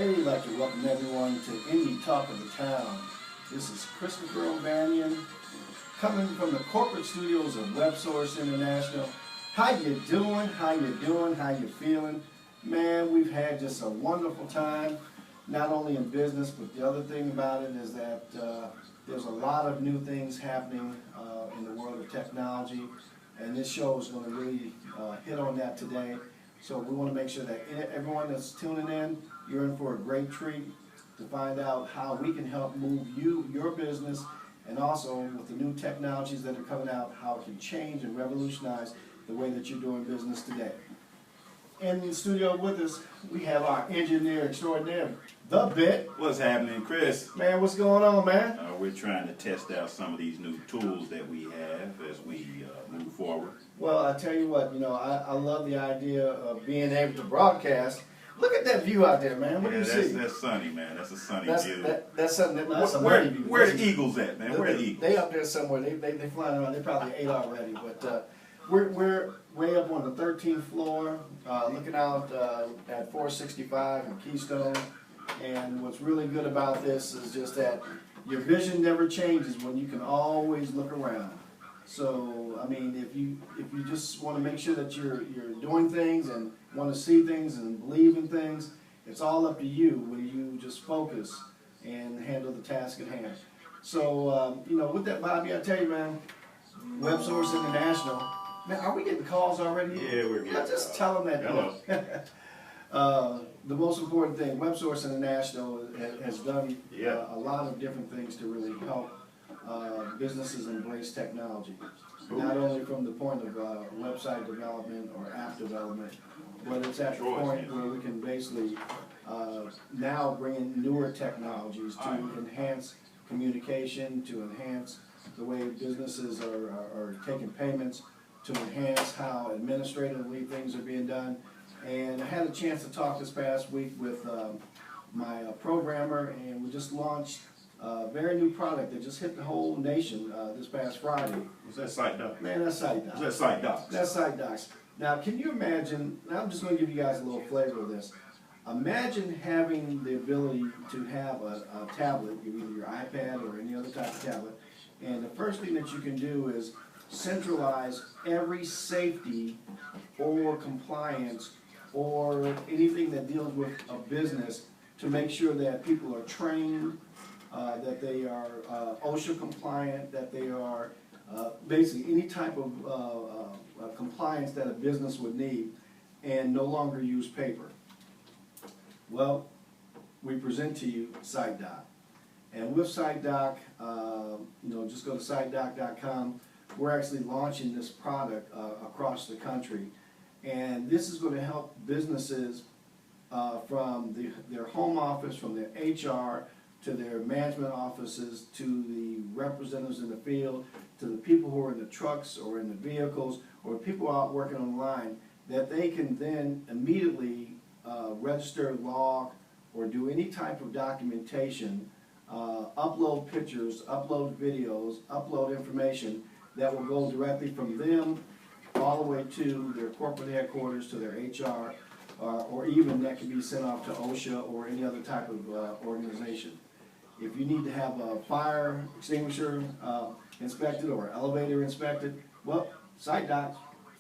Hey, I'd like to welcome everyone to Indy Talk of the Town. This is Christopher O'Banion coming from the corporate studios of WebSource International. How you doing? How you doing? How you feeling? Man, we've had just a wonderful time, not only in business, but the other thing about it is that there's a lot of new things happening in the world of technology, and this show is going to really hit on that today. So we want to make sure that everyone that's tuning in, you're in for a great treat to find out how we can help move your business, and also with the new technologies that are coming out, how it can change and revolutionize the way that you're doing business today. In the studio with us, we have our engineer extraordinaire, The Bit. What's happening, Chris? Man, what's going on, man? We're trying to test out some of these new tools that we have as we move forward. Well, I tell you what, I love the idea of being able to broadcast. Look at that view out there, man. What do you see? That's sunny, man. That's a sunny view. That's something. That's a where view. are the Eagles at, man? Where are the Eagles? They up there somewhere. They flying around. They probably ate already. But we're way up on the 13th floor, looking out at 465 and Keystone. And what's really good about this is just that your vision never changes when you can always look around. So, I mean, if you just want to make sure that you're doing things and want to see things and believe in things, it's all up to you when you just focus and handle the task at hand. So, with that, Bobby, I tell you, man, WebSource International, man, are we getting calls already? Yeah, we're getting just tell them that. Hello. The most important thing, WebSource International has done a lot of different things to really help businesses embrace technology. Not only from the point of website development or app development, but it's at the point where we can basically now bring in newer technologies to enhance communication, to enhance the way businesses are taking payments, to enhance how administratively things are being done. And I had a chance to talk this past week with my programmer, and we just launched a very new product that just hit the whole nation this past Friday. Was that SiteDocs? Man, that's SiteDocs. Was that SiteDocs? That's SiteDocs. Now, can you imagine, and I'm just going to give you guys a little flavor of this. Imagine having the ability to have a tablet, either your iPad or any other type of tablet, and the first thing that you can do is centralize every safety or compliance or anything that deals with a business to make sure that people are trained, that they are OSHA compliant, that they are basically any type of compliance that a business would need, and no longer use paper. Well, we present to you SiteDoc. And with SiteDoc, just go to sitedoc.com. We're actually launching this product across the country. And this is going to help businesses from their home office, from their HR, to their management offices, to the representatives in the field, to the people who are in the trucks or in the vehicles, or people out working online, that they can then immediately register, log, or do any type of documentation, upload pictures, upload videos, upload information that will go directly from them all the way to their corporate headquarters, to their HR, or even that can be sent off to OSHA or any other type of organization. If you need to have a fire extinguisher inspected or elevator inspected, well, SiteDocs,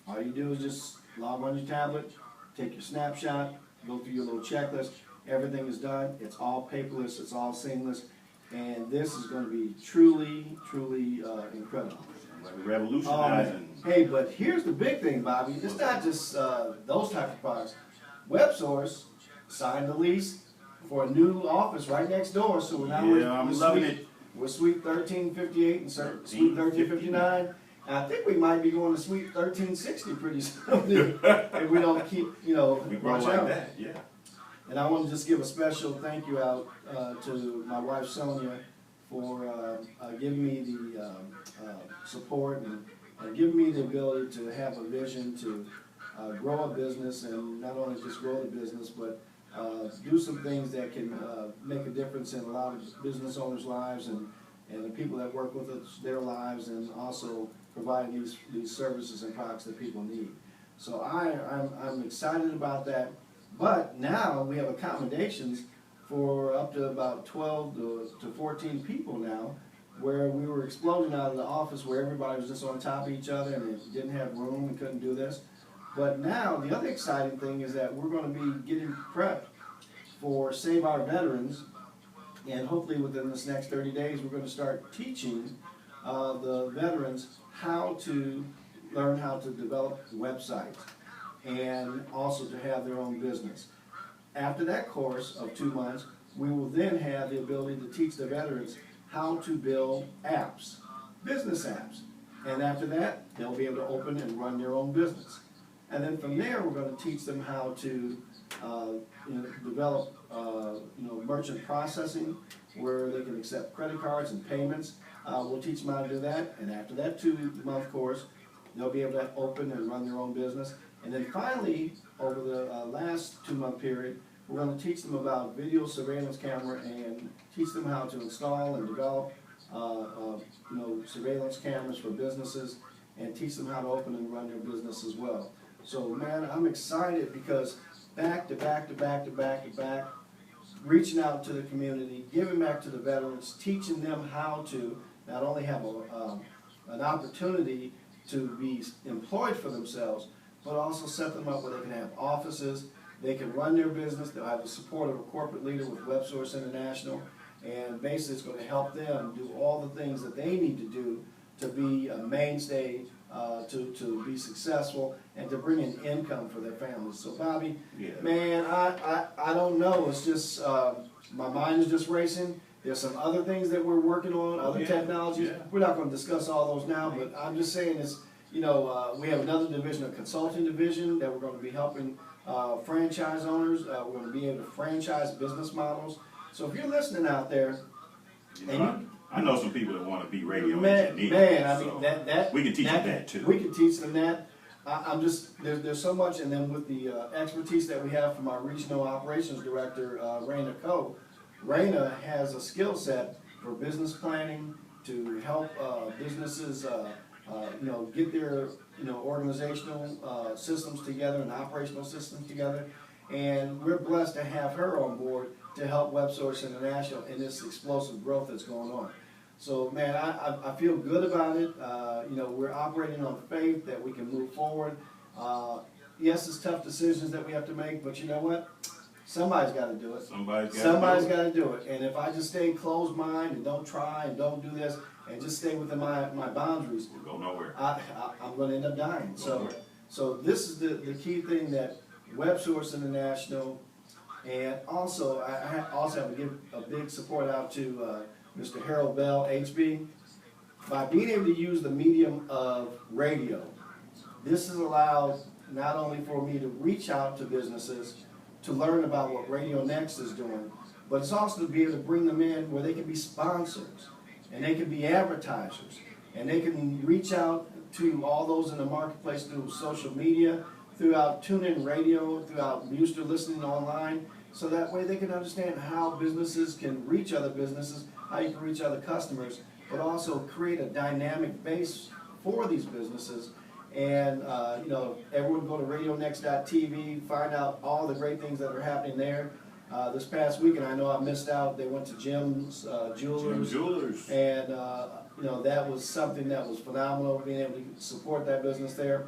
all you do is just log on your tablet, take your snapshot, go through your little checklist, everything is done, it's all paperless, it's all seamless, and this is going to be truly, truly incredible. Revolutionizing. Hey, but here's the big thing, Bobby. It's not just those type of products. WebSource signed the lease for a new office right next door, so now we're suite 1358 and suite 1359. And I think we might be going to suite 1360 pretty soon if we don't keep, watch out. That, yeah. And I want to just give a special thank you out to my wife Sonia for giving me the support and giving me the ability to have a vision to grow a business, and not only just grow the business, but do some things that can make a difference in a lot of business owners' lives and the people that work with us, their lives, and also providing these services and products that people need. So I'm excited about that. But now we have accommodations for up to about 12 to 14 people now, where we were exploding out of the office where everybody was just on top of each other and they didn't have room and couldn't do this. But now, the other exciting thing is that we're going to be getting prepped for Save Our Veterans, and hopefully within this next 30 days, we're going to start teaching the veterans how to learn how to develop websites and also to have their own business. After that course of 2 months, we will then have the ability to teach the veterans how to build apps, business apps. And after that, they'll be able to open and run their own business. And then from there, we're going to teach them how to develop merchant processing, where they can accept credit cards and payments. We'll teach them how to do that. And after that 2-month course, they'll be able to open and run their own business. And then finally, over the last 2-month period, we're going to teach them about video surveillance camera and teach them how to install and develop surveillance cameras for businesses, and teach them how to open and run their business as well. So man, I'm excited because back to back to back to back to back, reaching out to the community, giving back to the veterans, teaching them how to not only have an opportunity to be employed for themselves, but also set them up where they can have offices, they can run their business, they'll have the support of a corporate leader with WebSource International, and basically it's going to help them do all the things that they need to do to be a mainstay, to be successful, and to bring in income for their families. So Bobby, Yeah. man, I don't know, it's just, my mind is just racing. There's some other things that we're working on, other technologies. Yeah. We're not going to discuss all those now, but I'm just saying is, we have another division, a consulting division, that we're going to be helping franchise owners. We're going to be able to franchise business models. So if you're listening out there, I know some people that want to be radio Man, engineers. I mean, that we can teach them that too. We can teach them that. I'm just, there's so much, and then with the expertise that we have from our regional operations director, Raina Coe, Raina has a skill set for business planning to help businesses, get their, organizational systems together and operational systems together. And we're blessed to have her on board to help WebSource International in this explosive growth that's going on. So, man, I feel good about it. We're operating on faith that we can move forward. Yes, it's tough decisions that we have to make, but you know what? Somebody's got to do it. Somebody's got to do it. And if I just stay closed mind and don't try and don't do this and just stay within my boundaries, we'll go nowhere. I'm going to end up dying. So this is the key thing that WebSource International, and also I also have to give a big support out to Mr. Harold Bell, HB. By being able to use the medium of radio, this has allowed not only for me to reach out to businesses to learn about what Radio Next is doing, but it's also to be able to bring them in where they can be sponsors, and they can be advertisers, and they can reach out to all those in the marketplace through social media, throughout TuneIn Radio, throughout user listening online, so that way they can understand how businesses can reach other businesses, how you can reach other customers, but also create a dynamic base for these businesses. And, everyone go to radionext.tv, find out all the great things that are happening there. This past weekend, I know I missed out. They went to Jim's Jewelers. And, that was something that was phenomenal, being able to support that business there.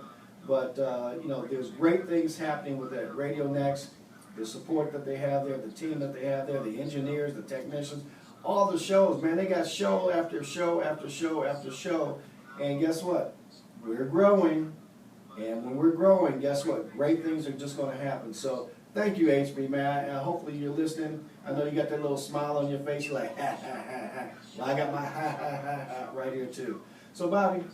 But, there's great things happening with that Radio Next, the support that they have there, the team that they have there, the engineers, the technicians, all the shows, man. They got show after show after show after show. And guess what? We're growing. And when we're growing, guess what? Great things are just going to happen. So thank you, HB, man. Hopefully you're listening. I know you got that little smile on your face. You're like, ha, ha, ha, ha. Well, I got my ha, ha, ha, ha right here, too. So, Bobby,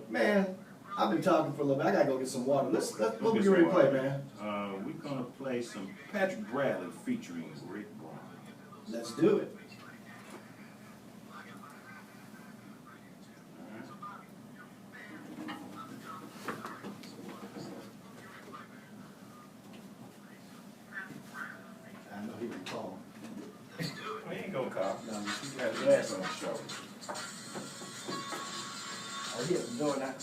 man, I've been talking for a little bit. I got to go get some water. Let's what we ready to play, man? We're going to play some Patrick Bradley featuring Rick Brown. Let's do it. I know he can call. We ain't gonna call. No, You got his ass on the show. oh, yeah, I'm doing that.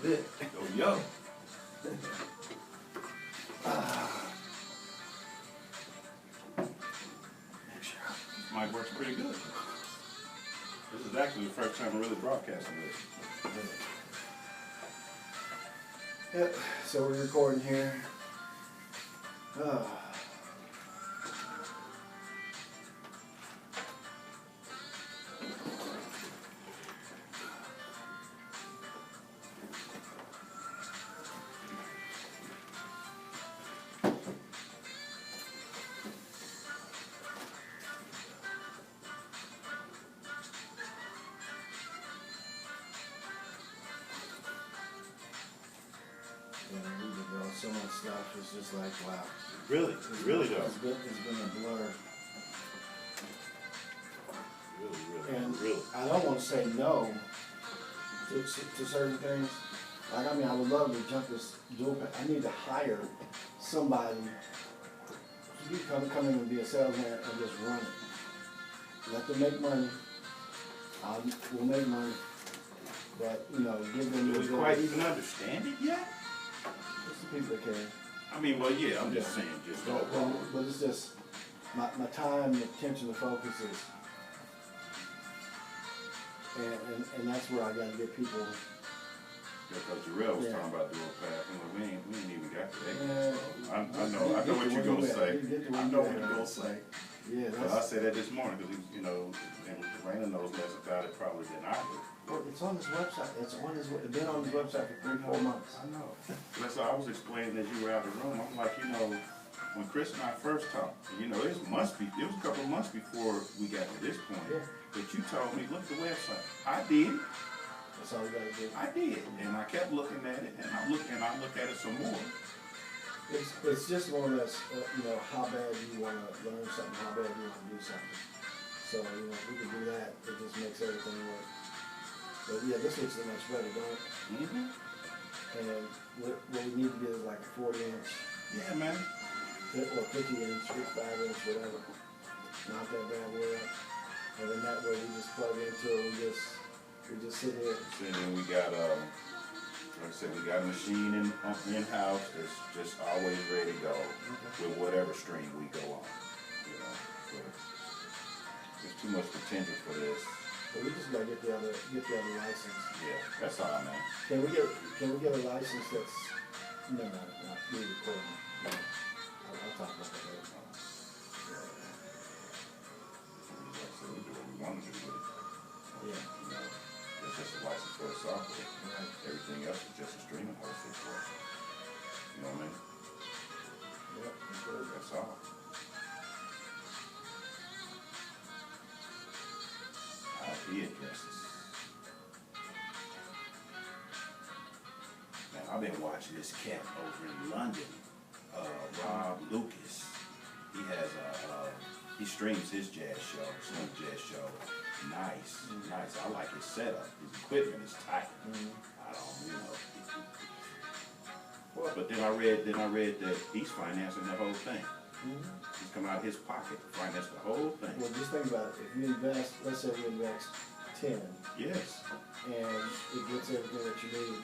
bit. Yo. Mic works pretty good. This is actually the first time I'm really broadcasting this. Yep, so we're recording here. Yeah, we've been doing so much stuff, it's just like, wow. Really, really though. It's been a blur. And Really. I don't want to say no to certain things. Like, I mean, I would love to jump this dual path. I need to hire somebody to come in and be a salesman and just run it. Let them make money. We'll make money. But, you know, give them Do we quite even understand it yet? Just the people that can. I mean, well, yeah, I'm just saying, just overall. But it's just, my time, the attention, the focus is, and that's where I gotta get people. Because Jarrell was talking about dual path, we ain't even got to that. Yeah, I know what you're gonna say. I know what you're gonna say. Yeah, But I said that this morning, because, you know, and Raina knows less about it probably than I do. well, it's on his website, it's been on his website for 3-4 months. I know. That's why I was explaining as you were out of the room. I'm like, you know, when Chris and I first talked, you know, it was a couple of months before we got to this point. Yeah. That you told me, look at the website. I did. That's all we gotta do. I did. And I kept looking at it, and I look at it some more. It's just one of those, you know, how bad you wanna learn something, how bad you wanna do something. So, you know, if we can do that, it just makes everything work. But yeah, this looks so much better, don't it? Mm-hmm. And what we need to get is like a 40-inch, Yeah, man. or 50-inch, 55-inch, whatever. Knock that bad boy up. And then that way we just plug into it, we just sit here. So then we got, like I said, we got a machine in-house that's just always ready to go with whatever stream we go on. You know, there's too much potential for this. But we just gotta get the other license. Yeah, that's all, man. Can we get a license that's, no, we recording. No. I'll talk about that later. Like I said, we do what we want to do with it. Yeah. You know, it's just a license for the software. Right. Everything else is just a streaming hosting for us. You know what I mean? Yep, that's good. That's all. IP addresses. Now, I've been watching this cat over in London, Rob Lucas. He has he streams his jazz show, Slim Jazz Show. Nice. I like his setup. His equipment is tight. I don't, you know. But then I read that he's financing the whole thing. He's coming out of his pocket to finance the whole thing. Well, just think about it. If you invest, let's say you invest 10, Yes. and it gets everything that you need,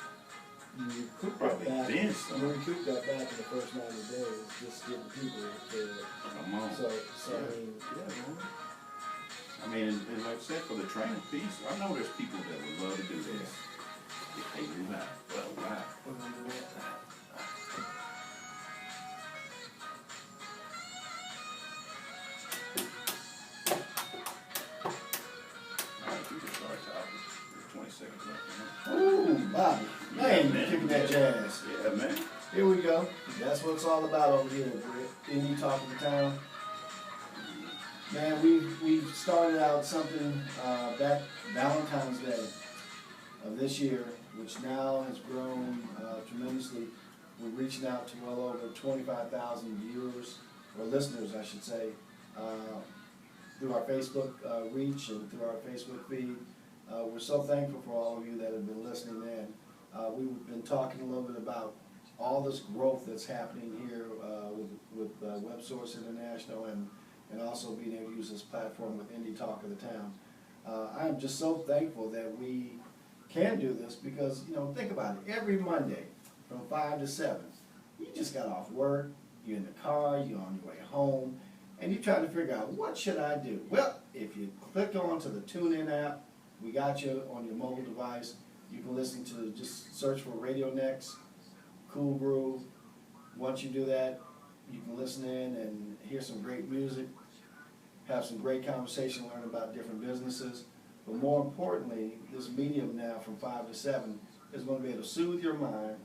you recoup Probably that back. then some. You recoup that back in the first 90 days, just getting people to. Come on. So Yeah. I mean, I mean, and like I said, for the training piece, I know there's people that would love to do this. If they knew how. Well, wow. we're gonna do that. All right, you can start talking. There's 20 seconds left. Ooh, Bobby, man, you're kicking that jazz. Yeah, man. Here we go. That's what it's all about over here, Indy Talk of the Town. Man, we've started out something back Valentine's Day of this year, which now has grown tremendously. We're reaching out to well over 25,000 viewers, or listeners, I should say, through our Facebook reach and through our Facebook feed. We're so thankful for all of you that have been listening in. We've been talking a little bit about all this growth that's happening here with WebSource International and also being able to use this platform with Indy Talk of the Town. I am just so thankful that we can do this because, think about it. Every Monday from 5 to 7, you just got off work, you're in the car, you're on your way home, and you're trying to figure out, what should I do? Well, if you click onto the TuneIn app, we got you on your mobile device. You can listen to, just search for Radio Next, Cool Groove. Once you do that, you can listen in and hear some great music, have some great conversation, learn about different businesses. But more importantly, this medium now from 5 to 7 is going to be able to soothe your mind,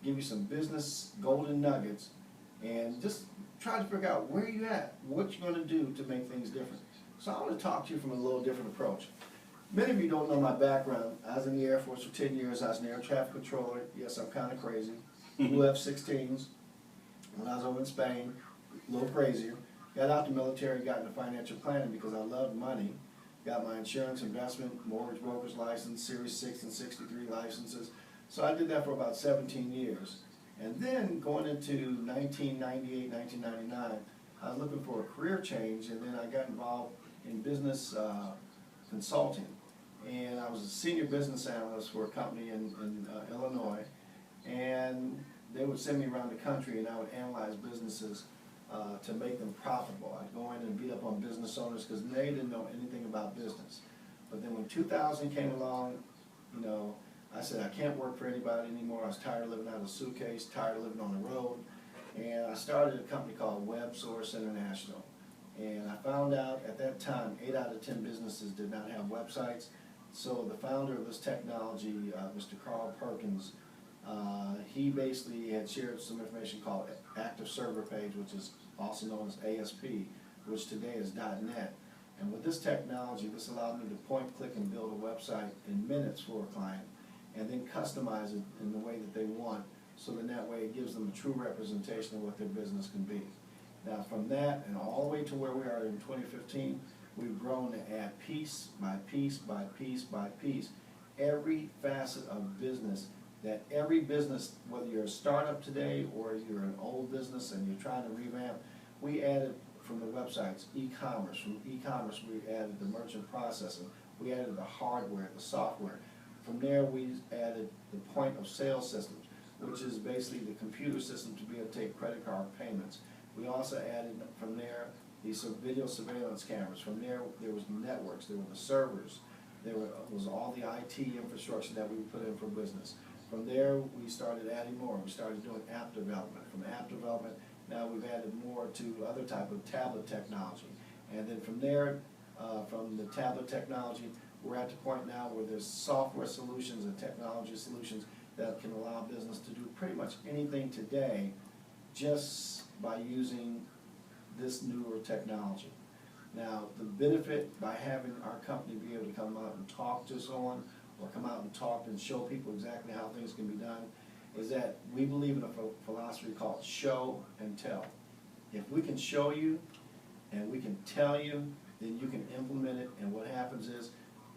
give you some business golden nuggets, and just try to figure out where you're at, what you're going to do to make things different. So I want to talk to you from a little different approach. Many of you don't know my background. I was in the Air Force for 10 years. I was an air traffic controller. Yes, I'm kind of crazy. Flew F-16s when I was over in Spain, a little crazier. Got out the military, got into financial planning because I loved money. Got my insurance, investment, mortgage broker's license, Series 6 and 63 licenses. So I did that for about 17 years. And then going into 1998, 1999, I was looking for a career change, and then I got involved in business consulting. And I was a senior business analyst for a company in Illinois. And they would send me around the country, and I would analyze businesses to make them profitable. I'd go in and beat up on business owners because they didn't know anything about business. But then when 2000 came along, I said, I can't work for anybody anymore. I was tired of living out of a suitcase, tired of living on the road. And I started a company called WebSource International. And I found out at that time, 8 out of 10 businesses did not have websites. So the founder of this technology, Mr. Carl Perkins, he basically had shared some information called Active Server Page, which is also known as ASP, which today is .net. And with this technology, this allowed me to point, click, and build a website in minutes for a client, and then customize it in the way that they want, so then that way it gives them a true representation of what their business can be. Now from that and all the way to where we are in 2015, we've grown to add piece by piece by piece by piece every facet of business, that every business, whether you're a startup today or you're an old business and you're trying to revamp, we added from the websites e-commerce. From e-commerce we added the merchant processing, we added the hardware, the software. From there we added the point of sale systems, which is basically the computer system to be able to take credit card payments. We also added from there these video surveillance cameras. From there was networks, there were the servers, there was all the IT infrastructure that we put in for business. From there we started adding more. We started doing app development. From app development, now we've added more to other type of tablet technology. And then from there, from the tablet technology, we're at the point now where there's software solutions and technology solutions that can allow business to do pretty much anything today just by using this newer technology. Now, the benefit by having our company be able to come out and talk to someone, or come out and talk and show people exactly how things can be done, is that we believe in a philosophy called show and tell. If we can show you and we can tell you, then you can implement it, and what happens is,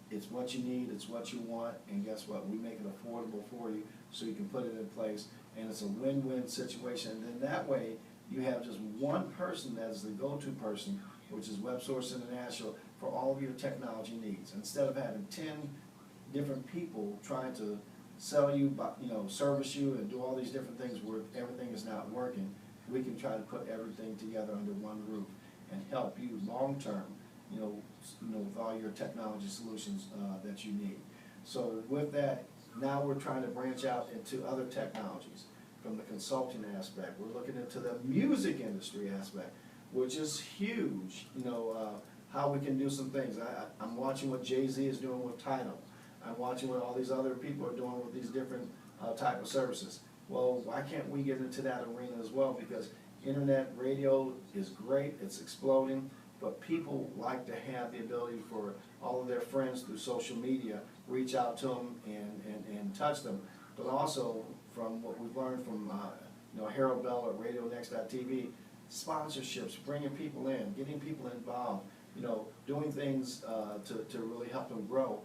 it's what you need, it's what you want, and guess what? We make it affordable for you so you can put it in place, and it's a win-win situation. And then that way, you have just one person that is the go-to person, which is WebSource International, for all of your technology needs. Instead of having 10 different people trying to sell you, service you, and do all these different things where everything is not working, we can try to put everything together under one roof and help you long-term, with all your technology solutions that you need. So with that, now we're trying to branch out into other technologies. From the consulting aspect, we're looking into the music industry aspect, which is huge, how we can do some things. I'm watching what Jay-Z is doing with Tidal. I'm watching what all these other people are doing with these different type of services. Well, why can't we get into that arena as well? Because internet radio is great, it's exploding, but people like to have the ability for all of their friends through social media reach out to them and touch them. But also, from what we've learned from Harold Bell at RadioNext.tv, sponsorships, bringing people in, getting people involved, doing things to really help them grow.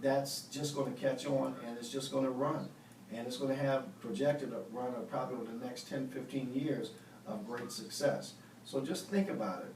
That's just going to catch on, and it's just going to run. And it's going to have projected a run of probably over the next 10, 15 years of great success. So just think about it.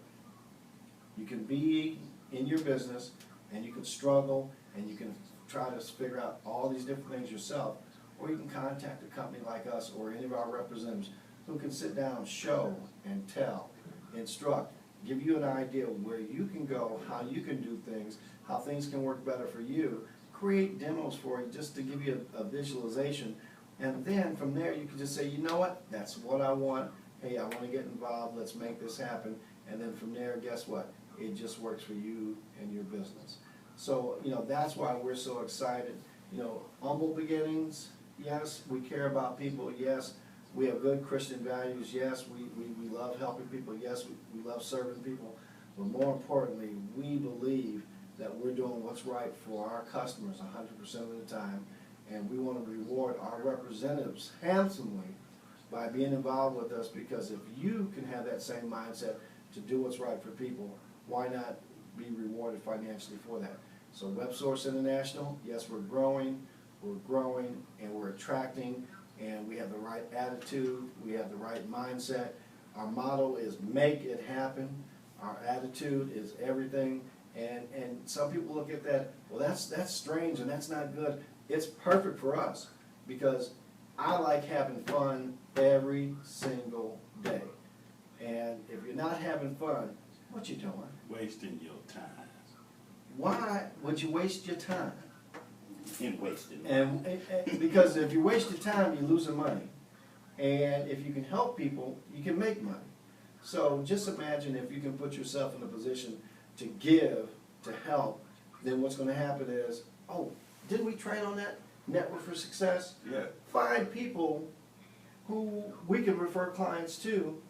You can be in your business, and you can struggle, and you can try to figure out all these different things yourself, or you can contact a company like us or any of our representatives who can sit down, show and tell, instruct, give you an idea of where you can go, how you can do things, how things can work better for you, create demos for you just to give you a visualization. And then from there you can just say, you know what, that's what I want. Hey, I want to get involved, let's make this happen. And then from there, guess what? It just works for you and your business. So, you know, that's why we're so excited. You know, humble beginnings, yes, we care about people, yes, we have good Christian values, yes, we love helping people, yes, we love serving people. But more importantly, we believe that we're doing what's right for our customers 100% of the time. And we want to reward our representatives handsomely by being involved with us, because if you can have that same mindset to do what's right for people, why not be rewarded financially for that? So WebSource International, yes, we're growing, and we're attracting, and we have the right attitude, we have the right mindset. Our motto is make it happen. Our attitude is everything. And some people look at that, well, that's strange and that's not good. It's perfect for us, because I like having fun every single day. And if you're not having fun, what you doing? Wasting your time. Why would you waste your time? And wasting money. And because if you waste your time, you're losing money. And if you can help people, you can make money. So just imagine if you can put yourself in a position to give, to help, then what's going to happen is, oh, didn't we train on that network for success? Yeah. Find people who we can refer clients to,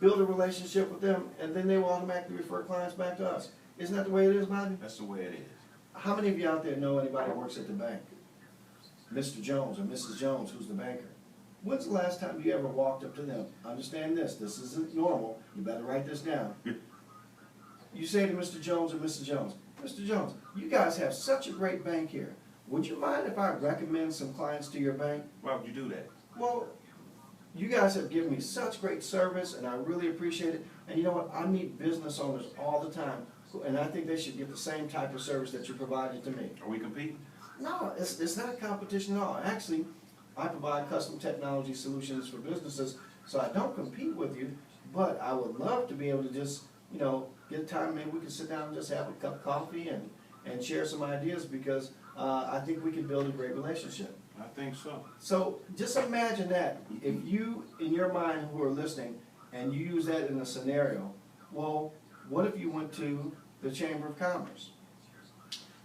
build a relationship with them, and then they will automatically refer clients back to us. Isn't that the way it is, Bobby? That's the way it is. How many of you out there know anybody who works at the bank? Mr. Jones or Mrs. Jones, who's the banker? When's the last time you ever walked up to them? Understand this isn't normal, you better write this down. You say to Mr. Jones or Mrs. Jones, Mr. Jones, you guys have such a great bank here. Would you mind if I recommend some clients to your bank? Why would you do that? Well, you guys have given me such great service, and I really appreciate it. And you know what? I meet business owners all the time, and I think they should get the same type of service that you're providing to me. Are we competing? No, it's not a competition at all. Actually, I provide custom technology solutions for businesses, so I don't compete with you, but I would love to be able to just, you know, get a time, maybe we can sit down and just have a cup of coffee and share some ideas, because I think we can build a great relationship. I think so. So just imagine that. If you, in your mind who are listening, and you use that in a scenario, well, what if you went to the Chamber of Commerce?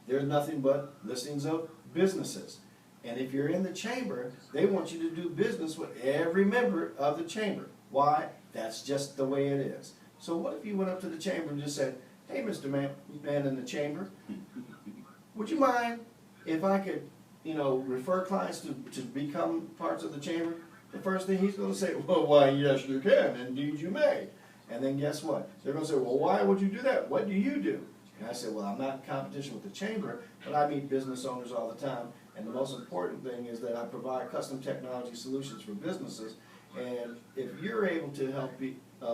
There's nothing but listings of businesses. And if you're in the chamber, they want you to do business with every member of the chamber. Why? That's just the way it is. So what if you went up to the chamber and just said, hey, Mr. Man in the chamber, would you mind if I could, you know, refer clients to become parts of the chamber? The first thing he's going to say, well, why, yes, you can. Indeed, you may. And then guess what? They're going to say, well, why would you do that? What do you do? And I said, well, I'm not in competition with the chamber, but I meet business owners all the time. And the most important thing is that I provide custom technology solutions for businesses. And if you're able to help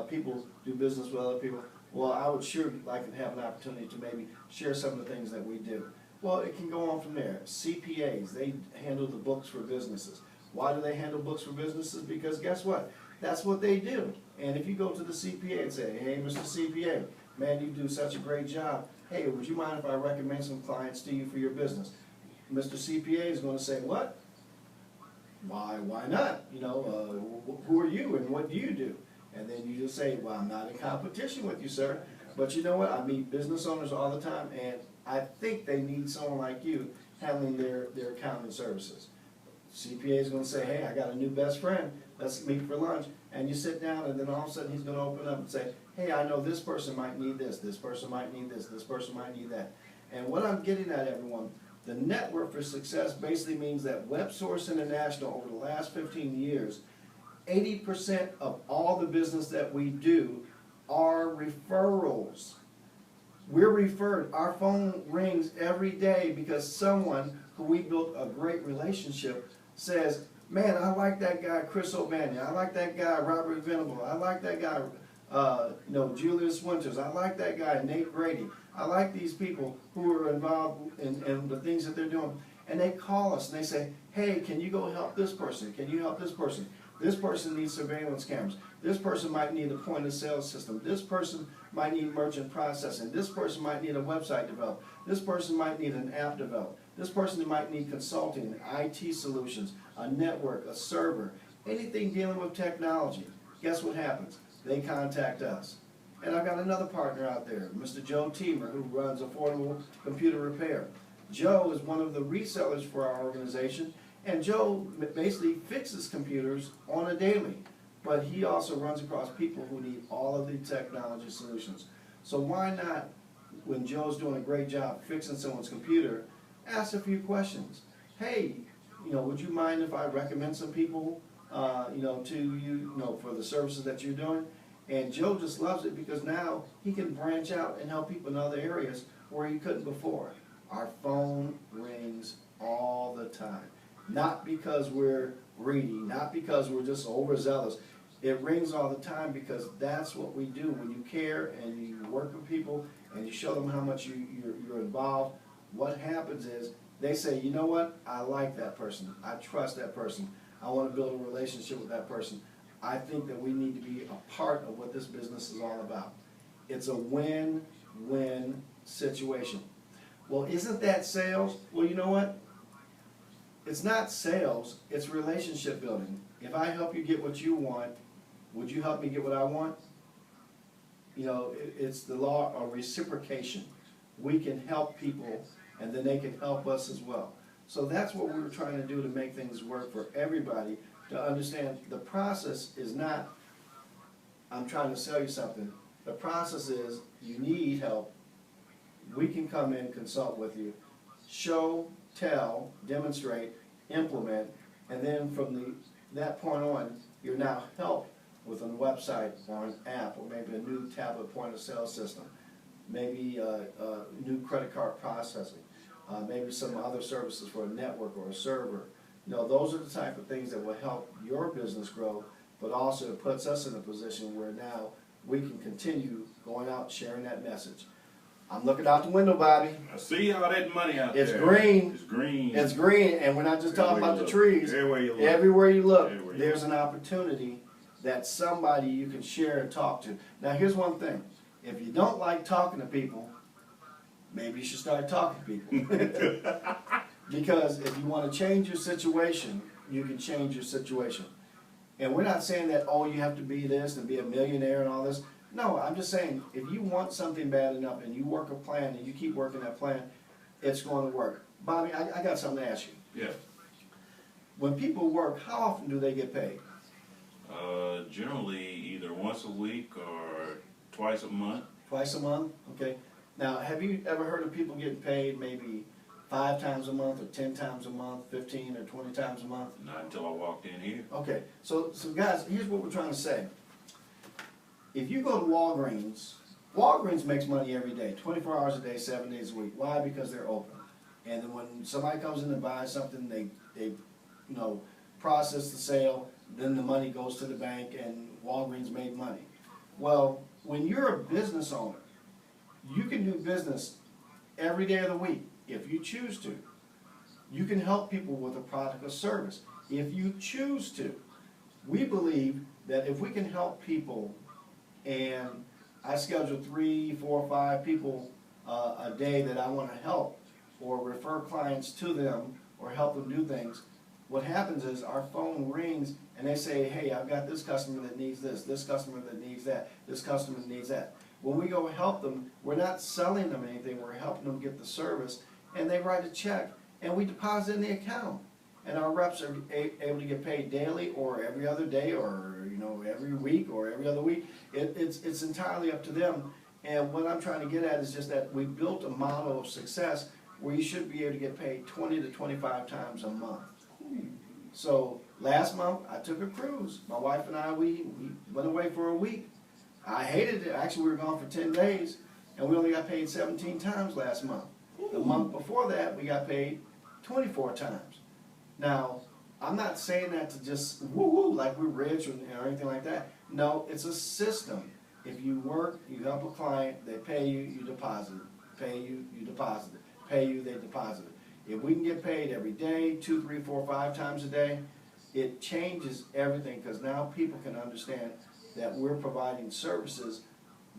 people do business with other people, well, I would sure like to have an opportunity to maybe share some of the things that we do. Well, it can go on from there. CPAs, they handle the books for businesses. Why do they handle books for businesses? Because guess what? That's what they do. And if you go to the CPA and say, hey, Mr. CPA, man, you do such a great job. Hey, would you mind if I recommend some clients to you for your business? Mr. CPA is going to say, what? Why not? You know, who are you and what do you do? And then you just say, well, I'm not in competition with you, sir. But you know what? I meet business owners all the time, and I think they need someone like you handling their accounting services. CPA is going to say, hey, I got a new best friend. Let's meet for lunch. And you sit down, and then all of a sudden he's going to open up and say, hey, I know this person might need this person might need this person might need that. And what I'm getting at, everyone, the network for success basically means that WebSource International, over the last 15 years, 80% of all the business that we do are referrals. We're referred. Our phone rings every day because someone who we built a great relationship says, man, I like that guy Chris O'Banion. I like that guy Robert Venable. I like that guy Julius Winters. I like that guy, Nate Grady. I like these people who are involved in the things that they're doing. And they call us and they say, hey, can you go help this person? Can you help this person? This person needs surveillance cameras. This person might need a point of sale system. This person might need merchant processing. This person might need a website developed. This person might need an app developed. This person might need consulting, IT solutions, a network, a server, anything dealing with technology. Guess what happens? They contact us. And I've got another partner out there, Mr. Joe Teemer, who runs Affordable Computer Repair. Joe is one of the resellers for our organization, and Joe basically fixes computers on a daily. But he also runs across people who need all of the technology solutions. So why not, when Joe's doing a great job fixing someone's computer, ask a few questions. Hey, would you mind if I recommend some people, to you, for the services that you're doing? And Joe just loves it because now he can branch out and help people in other areas where he couldn't before. Our phone rings all the time. Not because we're greedy, not because we're just overzealous. It rings all the time because that's what we do. When you care and you work with people and you show them how much you're involved, what happens is they say, you know what, I like that person. I trust that person. I want to build a relationship with that person. I think that we need to be a part of what this business is all about. It's a win-win situation. Well, isn't that sales? Well, you know what? It's not sales, it's relationship building. If I help you get what you want, would you help me get what I want? It's the law of reciprocation. We can help people, and then they can help us as well. So that's what we were trying to do to make things work for everybody, to understand the process is not, I'm trying to sell you something. The process is, you need help. We can come in, consult with you, show, tell, demonstrate, implement, and then from that point on, you're now helped with a website or an app or maybe a new tablet point of sale system, maybe new credit card processing, maybe some other services for a network or a server. Those are the type of things that will help your business grow, but also it puts us in a position where now we can continue going out sharing that message. I'm looking out the window, Bobby. I see all that money out there. It's green. It's green. It's green, and we're not just talking about the trees. Everywhere you look. There's an opportunity that somebody you can share and talk to. Now, here's one thing. If you don't like talking to people, maybe you should start talking to people. Because if you want to change your situation, you can change your situation. And we're not saying that, oh, you have to be this and be a millionaire and all this. No, I'm just saying, if you want something bad enough and you work a plan and you keep working that plan, it's going to work. Bobby, I got something to ask you. Yeah. When people work, how often do they get paid? Generally either once a week or twice a month. Twice a month? Okay. Now, have you ever heard of people getting paid maybe 5 times a month or 10 times a month, 15 or 20 times a month? Not until I walked in here. Okay. So guys, here's what we're trying to say. If you go to Walgreens makes money every day, 24 hours a day, 7 days a week. Why? Because they're open. And then when somebody comes in and buys something, they process the sale, then the money goes to the bank, and Walgreens made money. Well, when you're a business owner, you can do business every day of the week if you choose to. You can help people with a product or service if you choose to. We believe that if we can help people, and I schedule 3, 4, 5 people a day that I want to help or refer clients to them or help them do things, what happens is our phone rings and they say, hey, I've got this customer that needs this customer that needs that, this customer that needs that. When we go help them, we're not selling them anything, we're helping them get the service, and they write a check and we deposit in the account. And our reps are able to get paid daily or every other day or every week or every other week. It's entirely up to them. And what I'm trying to get at is just that we built a model of success where you should be able to get paid 20 to 25 times a month. So last month I took a cruise. My wife and I, we went away for a week. I hated it. Actually, we were gone for 10 days, and we only got paid 17 times last month. The month before that, we got paid 24 times. Now, I'm not saying that to just woo-woo like we're rich or anything like that. No, it's a system. If you work, you help a client, they pay you, you deposit it. Pay you, you deposit it. Pay you, they deposit it. If we can get paid every day, 2, 3, 4, 5 times a day, it changes everything, because now people can understand that we're providing services,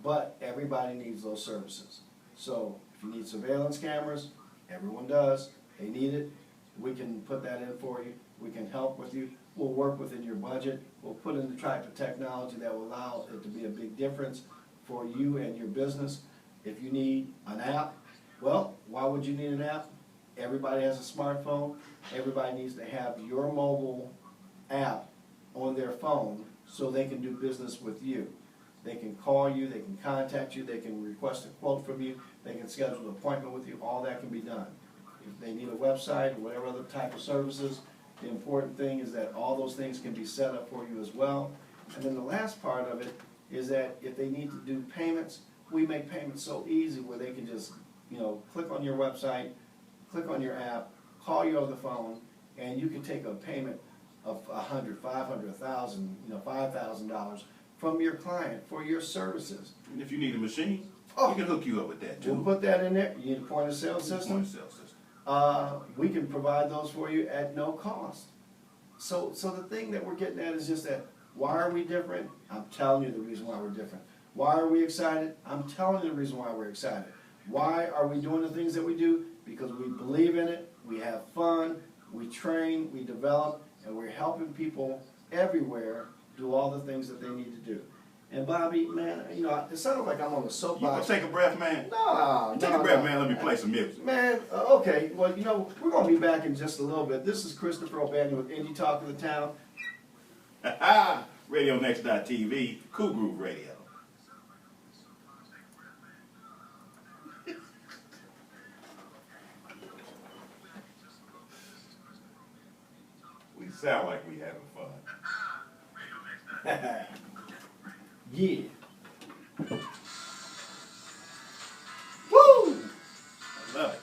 but everybody needs those services. So if you need surveillance cameras, everyone does, they need it, we can put that in for you, we can help with you, we'll work within your budget, we'll put in the type of technology that will allow it to be a big difference for you and your business. If you need an app, well, why would you need an app? Everybody has a smartphone, everybody needs to have your mobile app on their phone so they can do business with you. They can call you, they can contact you, they can request a quote from you, they can schedule an appointment with you, all that can be done. If they need a website or whatever other type of services, the important thing is that all those things can be set up for you as well. And then the last part of it is that if they need to do payments, we make payments so easy where they can just, click on your website, click on your app, call you over the phone, and you can take a payment of $100, $500, $1,000, $5,000 from your client for your services. And if you need a machine, Oh. we can hook you up with that too. We'll put that in there. You need a point of sale system? Point of sale system. We can provide those for you at no cost. So the thing that we're getting at is just that, why are we different? I'm telling you the reason why we're different. Why are we excited? I'm telling you the reason why we're excited. Why are we doing the things that we do? Because we believe in it, we have fun, we train, we develop, and we're helping people everywhere do all the things that they need to do. And Bobby, man, it sounded like I'm on the You soapbox. gonna take a breath, man? No, Take a breath, man. Let me play some music. Man, okay, well, we're going to be back in just a little bit. This is Christopher O'Banion with Indy Talk of the Town. RadioNext.tv, Cool Groove Radio. We sound like we having fun. Yeah. Woo! I love it.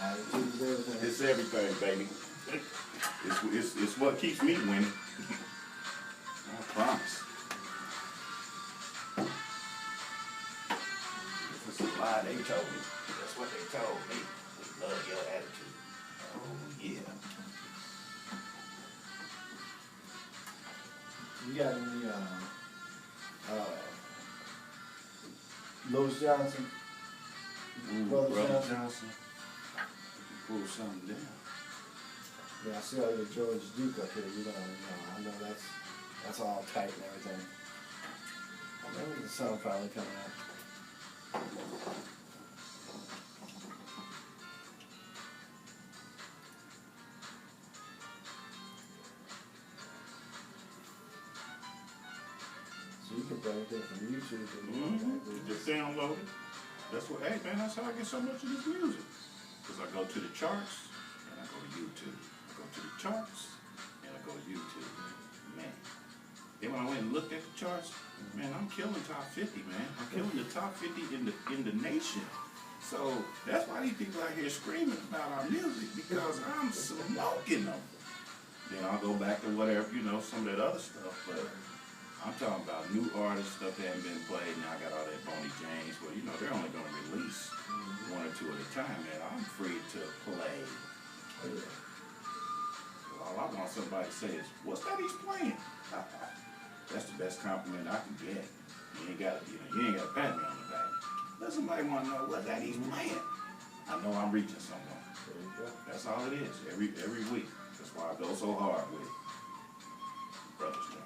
Attitude is everything. It's everything, baby. It's what keeps me winning. I promise. This is a lie they told me. That's what they told me. We love your attitude. Oh, yeah. You got any, Lois Johnson? Brother Johnson. Pull something down. Yeah, I see all your George Duke up here. I know that's all tight and everything. Oh, maybe the sun finally coming out. So you can play anything from YouTube to Just download it. That's what, hey man, that's how I get so much of this music. Because I go to the charts, and I go to YouTube. I go to the charts, and I go to YouTube. Man. Then when I went and looked at the charts, man, I'm killing top 50, man. I'm killing the top 50 in the nation. So that's why these people out here screaming about our music, because I'm smoking them. Then I'll go back to whatever, some of that other stuff, but I'm talking about new artists, stuff that haven't been played. Now I got all that Boney James, but they're only going to release one or two at a time, man. I'm free to play. All I want somebody to say is, what's that he's playing? That's the best compliment I can get. You ain't got to pat me on the back. Let somebody want to know what that he's playing. I know I'm reaching someone. There you go. That's all it is, every week. That's why I go so hard with it. Brothers Johnson.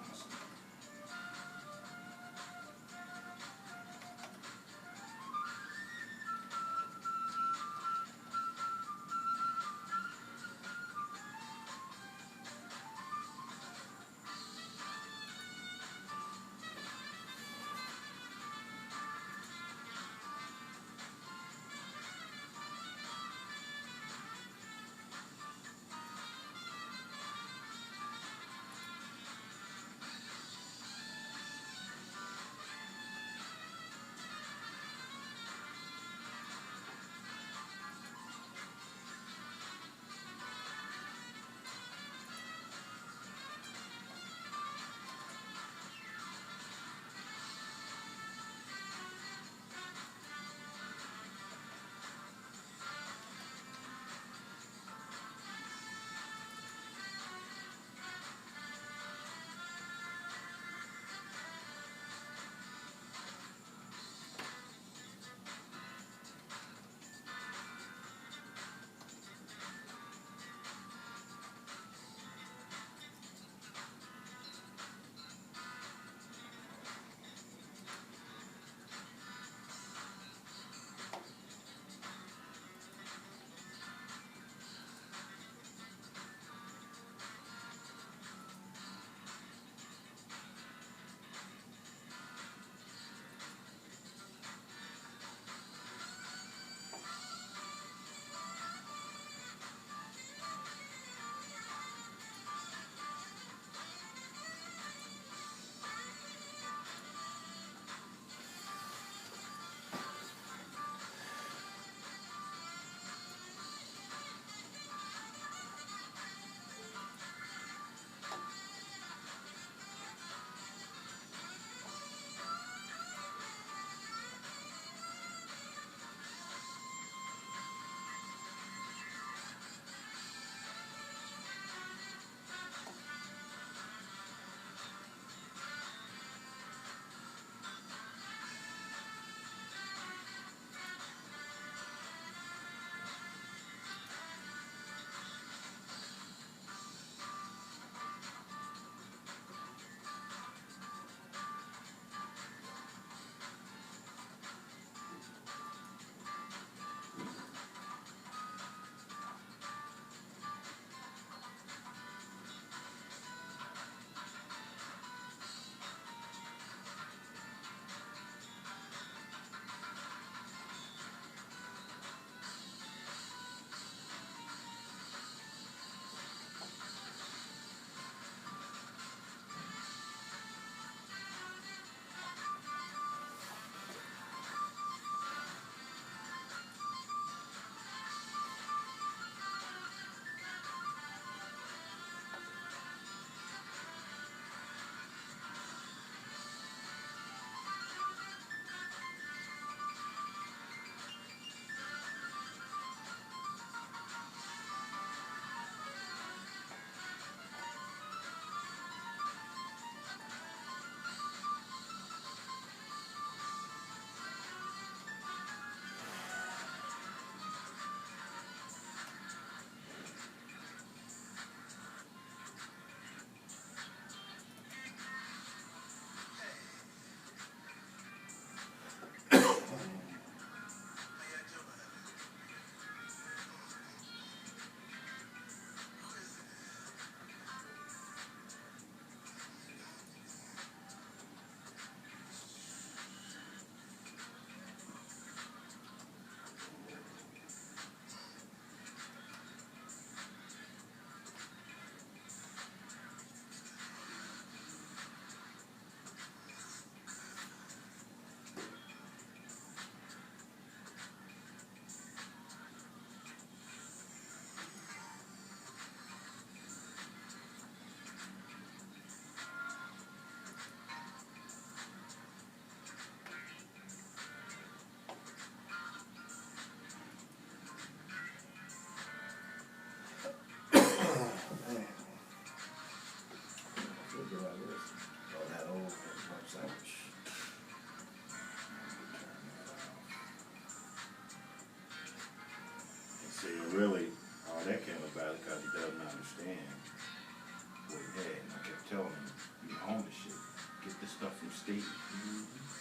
Steve.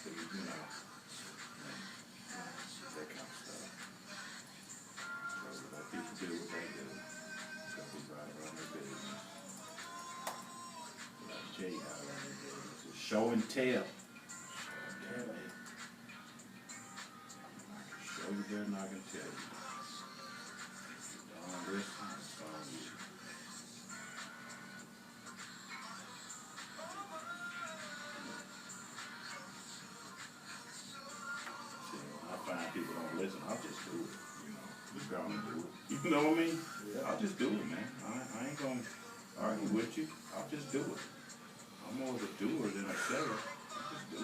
So, you know, that kind of stuff. So let people do what they do. So everybody run their business. Let Jay how to run their business. It's show and tell. Damn it. I can show you better than I can tell you. Don't listen, it's on you. See, when I find people don't listen, I'll just do it. You know, just go and do it. You know what I mean? Yeah. I'll just do it, man. I ain't gonna argue with you. I'll just do it. I'm more of a doer than a sayer. I'll just do it.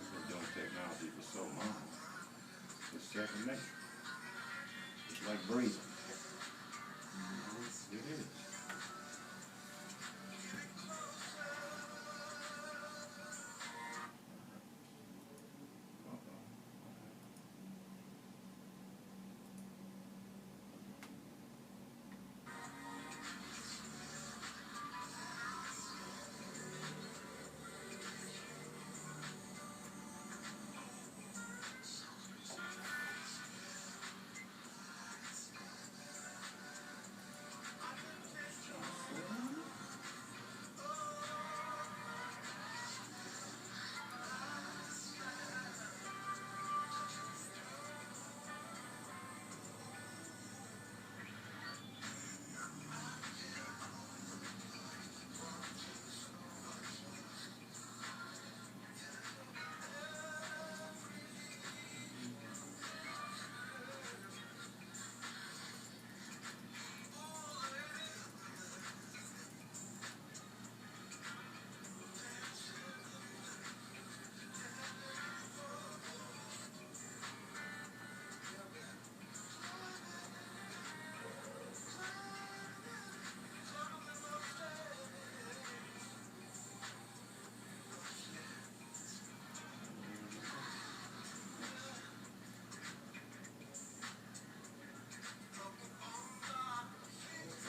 I've been doing technology for so long. It's second nature. It's like breathing. It is.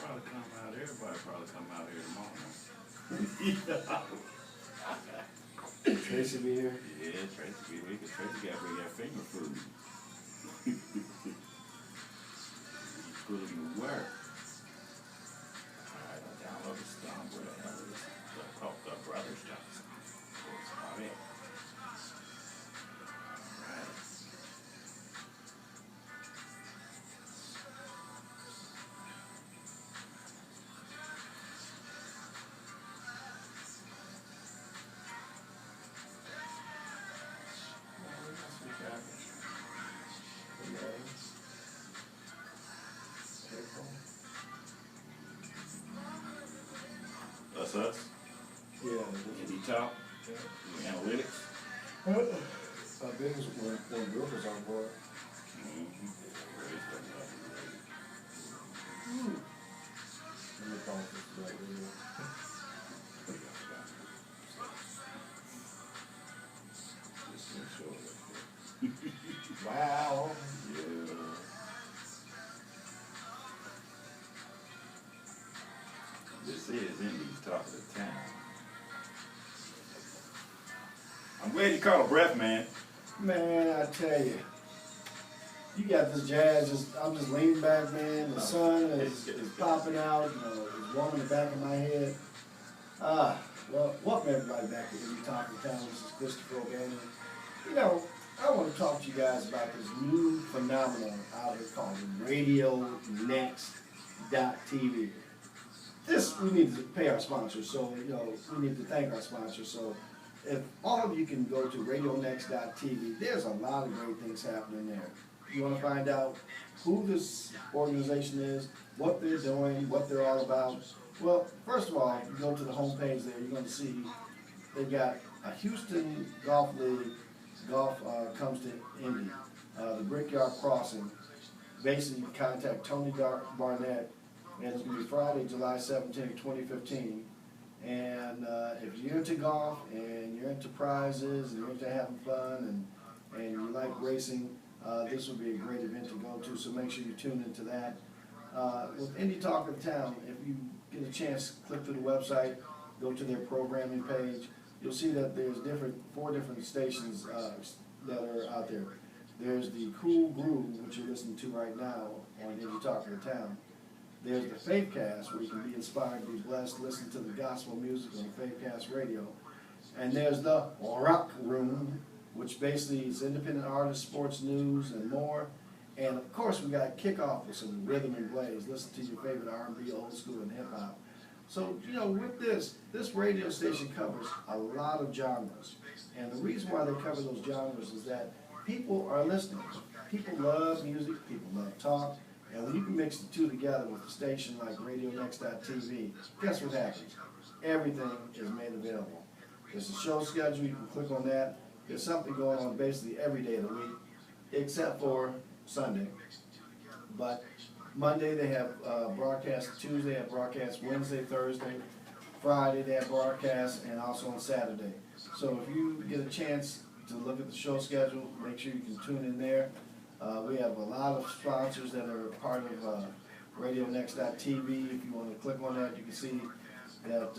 Probably come out, everybody probably come out here tomorrow. Tracy be here? Yeah, Tracy be here. Tracy got to bring that finger food. You put it to work. Alright, I download the song. Where the hell is this? Called The Brothers Johnson. That's about it. Alright. That's us. Yeah. Indy Talk. Analytics. Business when Brooke was on board. And the conference, right, wow. Yeah. This is Indy's Talk of the Town. I'm glad you caught a breath, man. Man, I tell you, you got this jazz. I'm just leaning back, man. The sun is popping out. You know, it's warming the back of my head. Well, welcome everybody back to Indy Talk of the Town. This is Christopher O'Bannon. You know, I want to talk to you guys about this new phenomenon out here called RadioNext.tv. This, we need to pay our sponsors, so, you know, we need to thank our sponsors. So, if all of you can go to RadioNext.tv, there's a lot of great things happening there. You want to find out who this organization is, what they're doing, what they're all about. Well, first of all, you go to the homepage there, you're going to see they've got a Houston Golf League. Golf comes to Indy. The Brickyard Crossing. Basically, you can contact Tony Barnett, and it's going to be Friday, July 17, 2015. And if you're into golf and you're into prizes and you're into having fun and you like racing, this would be a great event to go to. So make sure you tune into that. With Indy Talk of the Town, if you get a chance, click through the website, go to their programming page, you'll see that there's four different stations that are out there. There's the Cool Groove, which you're listening to right now on Indy Talk of the Town. There's the Faithcast, where you can be inspired, be blessed, listen to the gospel music on Faithcast Radio. And there's the Rock Room, which basically is independent artists, sports news, and more. And of course, we got kickoff with some rhythm and blaze. Listen to your favorite R&B, old school, and hip hop. So, you know, with this radio station covers a lot of genres. And the reason why they cover those genres is that people are listening. People love music, people love talk. And when you can mix the two together with a station like RadioNext.tv, guess what happens? Everything is made available. There's a show schedule, you can click on that. There's something going on basically every day of the week, except for Sunday. But Monday they have broadcast, Tuesday they have broadcast, Wednesday, Thursday, Friday they have broadcast, and also on Saturday. So if you get a chance to look at the show schedule, make sure you can tune in there. We have a lot of sponsors that are part of RadioNext.tv. If you want to click on that, you can see that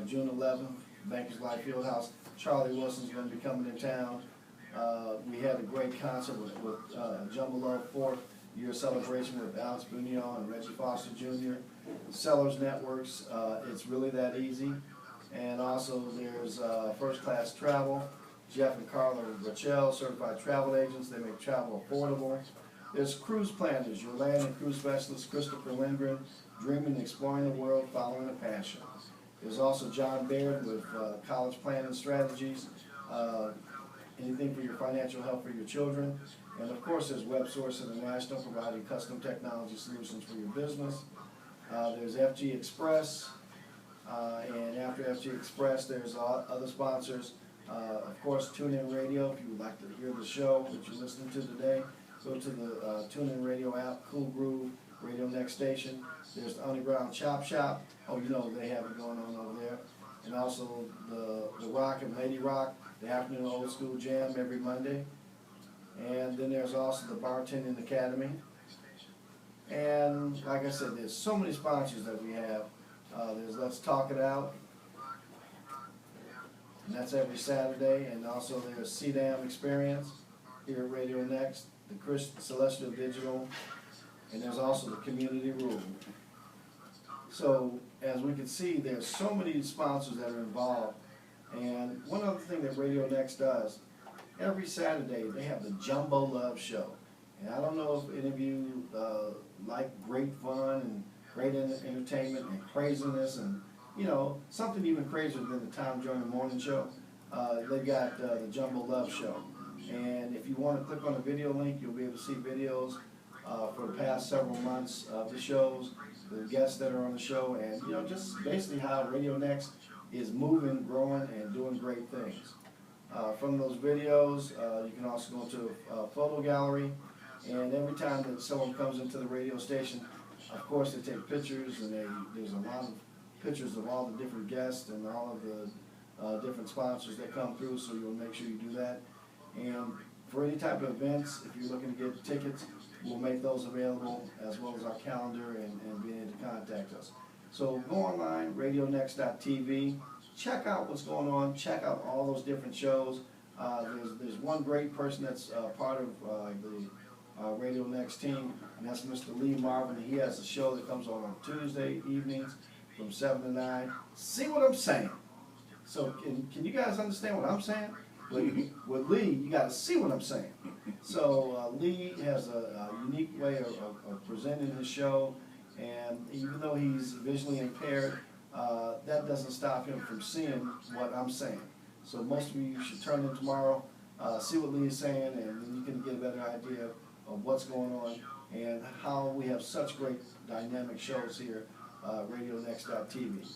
June 11th, Bankers Life Fieldhouse, Charlie Wilson's going to be coming in town. We had a great concert with Jumbo Love 4th year celebration with Alex Bunyon and Reggie Foster Jr. Sellers Networks, it's really that easy. And also there's First Class Travel. Jeff and Carla Rachel, certified travel agents. They make travel affordable. There's Cruise Planners, your land and cruise specialist, Christopher Lindgren, dreaming and exploring the world, following a passion. There's also John Baird with college planning strategies, anything for your financial help for your children. And of course, there's WebSource International, providing custom technology solutions for your business. There's FG Express, and after FG Express, there's other sponsors. Of course, TuneIn Radio, if you would like to hear the show that you're listening to today, go to the TuneIn Radio app, Cool Groove, Radio Next Station. There's the Underground Chop Shop. Oh, you know they have it going on over there. And also the Rock and Lady Rock, the Afternoon Old School Jam every Monday. And then there's also the Bartending Academy. And like I said, there's so many sponsors that we have. There's Let's Talk It Out. And that's every Saturday, and also there's CDAM Experience here at Radio Next, the Celestial Digital, and there's also the Community Room. So as we can see, there's so many sponsors that are involved. And one other thing that Radio Next does, every Saturday they have the Jumbo Love Show. And I don't know if any of you like great fun and great entertainment and craziness and something even crazier than the Tom Joyner Morning Show. They've got the Jumbo Love Show. And if you want to click on the video link, you'll be able to see videos for the past several months of the shows, the guests that are on the show, and just basically how Radio Next is moving, growing, and doing great things. From those videos, you can also go to a photo gallery, and every time that someone comes into the radio station, of course they take pictures, and there's a lot of pictures of all the different guests and all of the different sponsors that come through, so you'll make sure you do that. And for any type of events, if you're looking to get tickets, we'll make those available, as well as our calendar and being able to contact us. So go online, RadioNext.tv, check out what's going on, check out all those different shows. There's one great person that's part of the Radio Next team, and that's Mr. Lee Marvin. He has a show that comes on Tuesday evenings from 7 to 9. See what I'm saying? So can you guys understand what I'm saying? With Lee, you got to see what I'm saying. So Lee has a unique way of presenting his show, and even though he's visually impaired, that doesn't stop him from seeing what I'm saying. So most of you should turn in tomorrow, see what Lee is saying, and then you can get a better idea of what's going on and how we have such great dynamic shows here, RadioNext.tv.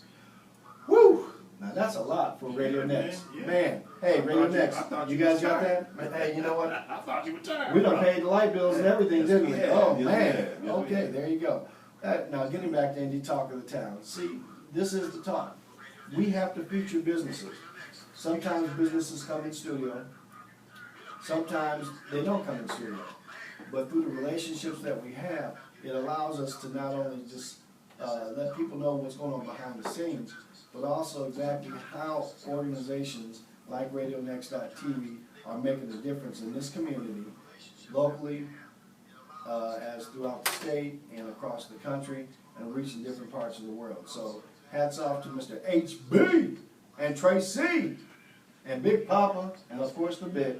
Woo! Now that's a lot for Radio Next. Yeah. Man, hey, Radio Next, you guys got that? Hey, you know what? I thought you were tired. We done paid the light bills and everything, didn't we? Yes, Oh, yes, man. yes, Okay, there you go. Now, getting back to Indy Talk of the Town. See, this is the talk. We have to feature businesses. Sometimes businesses come in studio. Sometimes they don't come in studio. But through the relationships that we have, it allows us to not only just let people know what's going on behind the scenes, but also exactly how organizations like RadioNext.tv are making a difference in this community, locally, as throughout the state and across the country, and reaching different parts of the world. So hats off to Mr. HB and Tracy and Big Papa, and of course the Big,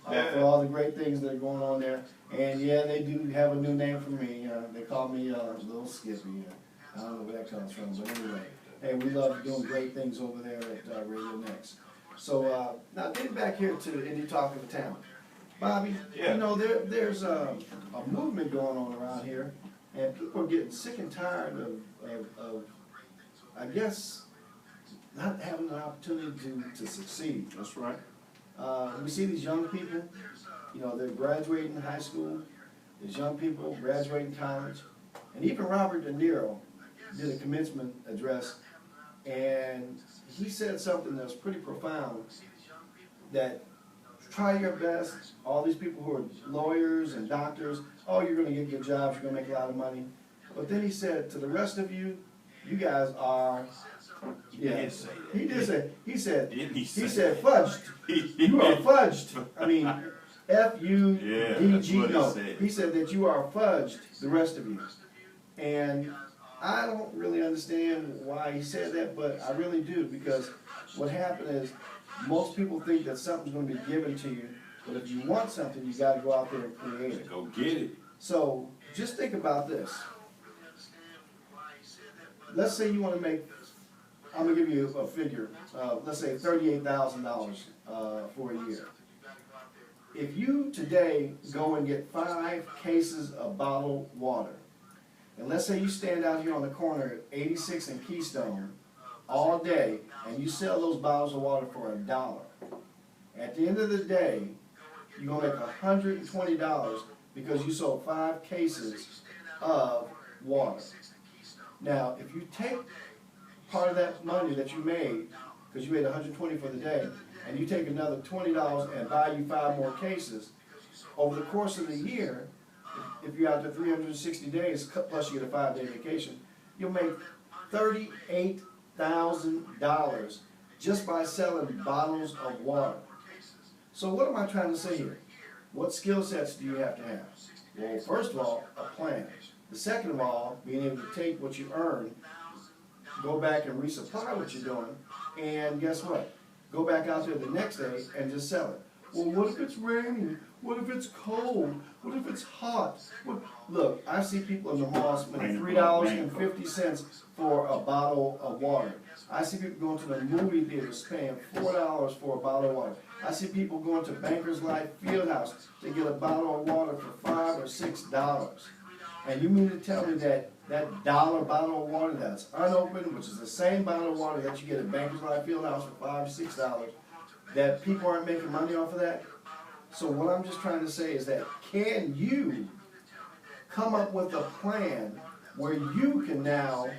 for all the great things that are going on there. And yeah, they do have a new name for me. They call me Little Skippy. I don't know where that comes from, but anyway. Hey, we love doing great things over there at Radio Next. So now getting back here to Indy Talk of the Town. Bobby, Yeah. you know, there's a movement going on around here, and people are getting sick and tired of I guess, not having an opportunity to succeed. That's right. We see these young people, you know, they're graduating high school, there's young people graduating college, and even Robert De Niro did a commencement address, and he said something that was pretty profound, that try your best. All these people who are lawyers and doctors, oh, you're going to get good jobs, you're going to make a lot of money. But then he said, to the rest of you, you guys are, He did say that. he did say, he said, Didn't he he say said that? fudged. You are fudged. I mean, F-U-D-G, Yeah, that's what he no. said. He said that you are fudged, the rest of you. And I don't really understand why he said that, but I really do, because what happened is most people think that something's going to be given to you, but if you want something, you got to go out there and create it. Go get it. So just think about this. Let's say you want to make, I'm going to give you a figure, let's say $38,000 for a year. If you today go and get 5 cases of bottled water, and let's say you stand out here on the corner at 86 and Keystone all day, and you sell those bottles of water for $1. At the end of the day, you're going to make $120 because you sold 5 cases of water. Now, if you take part of that money that you made, because you made $120 for the day, and you take another $20 and buy you 5 more cases, over the course of the year, if you're out there 360 days, plus you get a 5-day vacation, you'll make $38,000 just by selling bottles of water. So what am I trying to say here? What skill sets do you have to have? Well, first of all, a plan. The second of all, being able to take what you earn, go back and resupply what you're doing, and guess what? Go back out there the next day and just sell it. Well, what if it's raining? What if it's cold? What if it's hot? Look, I see people in the mall spending $3.50 for a bottle of water. I see people going to the movie theaters paying $4 for a bottle of water. I see people going to Bankers Life Fieldhouse to get a bottle of water for $5 or $6. And you mean to tell me that that dollar bottle of water that's unopened, which is the same bottle of water that you get at Bankers Life Fieldhouse for $5 or $6, that people aren't making money off of that? So what I'm just trying to say is that, can you come up with a plan where you can now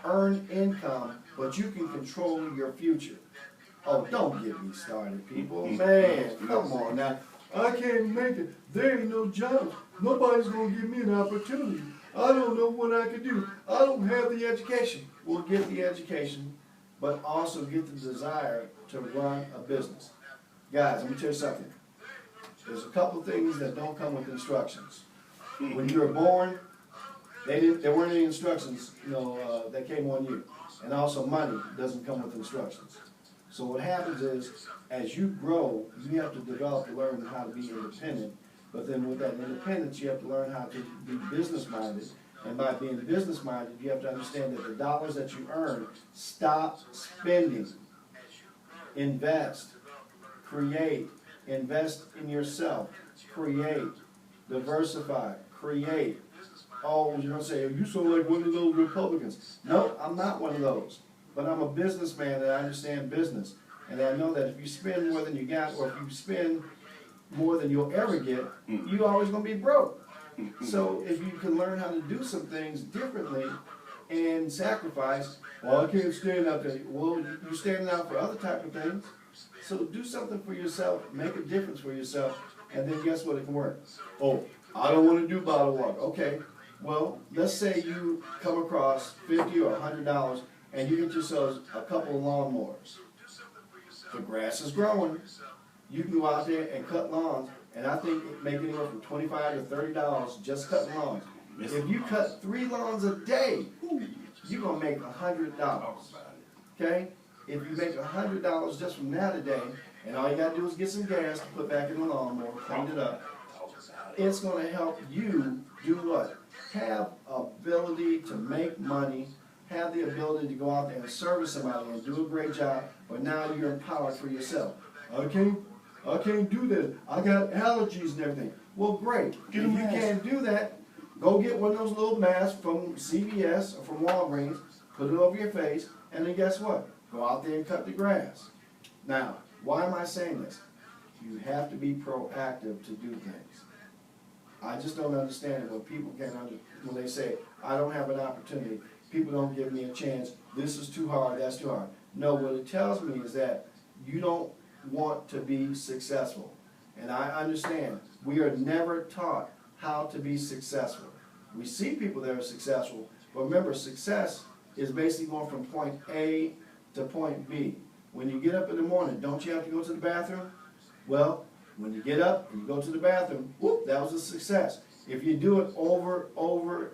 earn income, but you can control your future? Oh, don't get me started, people. Man, come on now. I can't make it. There ain't no jobs. Nobody's going to give me an opportunity. I don't know what I can do. I don't have the education. Well, get the education, but also get the desire to run a business. Guys, let me tell you something. There's a couple things that don't come with instructions. When you were born, there weren't any instructions, that came on you. And also money doesn't come with instructions. So what happens is, as you grow, you have to develop to learn how to be independent. But then with that independence, you have to learn how to be business-minded. And by being business-minded, you have to understand that the dollars that you earn, stop spending. Invest. Create. Invest in yourself. Create. Diversify. Create. Oh, you're going to say, you sound like one of those Republicans. No, I'm not one of those. But I'm a businessman and I understand business. And I know that if you spend more than you got, or if you spend more than you'll ever get, you're always going to be broke. So if you can learn how to do some things differently and sacrifice, well, I can't stand out there. Well, you're standing out for other type of things. So do something for yourself, make a difference for yourself, and then guess what, it can work. Oh, I don't want to do bottled water. Okay, Well, let's say you come across $50 or $100 and you get yourselves a couple of lawnmowers. The grass is growing. You can go out there and cut lawns, and I think it make anywhere from $25 to $30 just cutting lawns. If you cut 3 lawns a day, you're gonna make $100. Okay? If you make $100 just from that a day, and all you gotta do is get some gas to put back in the lawnmower, clean it up, it's gonna help you do what? Have ability to make money, have the ability to go out there and service somebody and do a great job, but now you're empowered for yourself. I can't do this. I got allergies and everything. Well, great. If you can't do that, go get one of those little masks from CVS or from Walgreens, put it over your face, and then guess what? Go out there and cut the grass. Now, why am I saying this? You have to be proactive to do things. I just don't understand it when people when they say, I don't have an opportunity, people don't give me a chance, this is too hard, that's too hard. No, what it tells me is that you don't want to be successful. And I understand, we are never taught how to be successful. We see people that are successful, but remember, success is basically going from point A to point B. When you get up in the morning, don't you have to go to the bathroom? Well, when you get up and you go to the bathroom, whoop, that was a success. If you do it over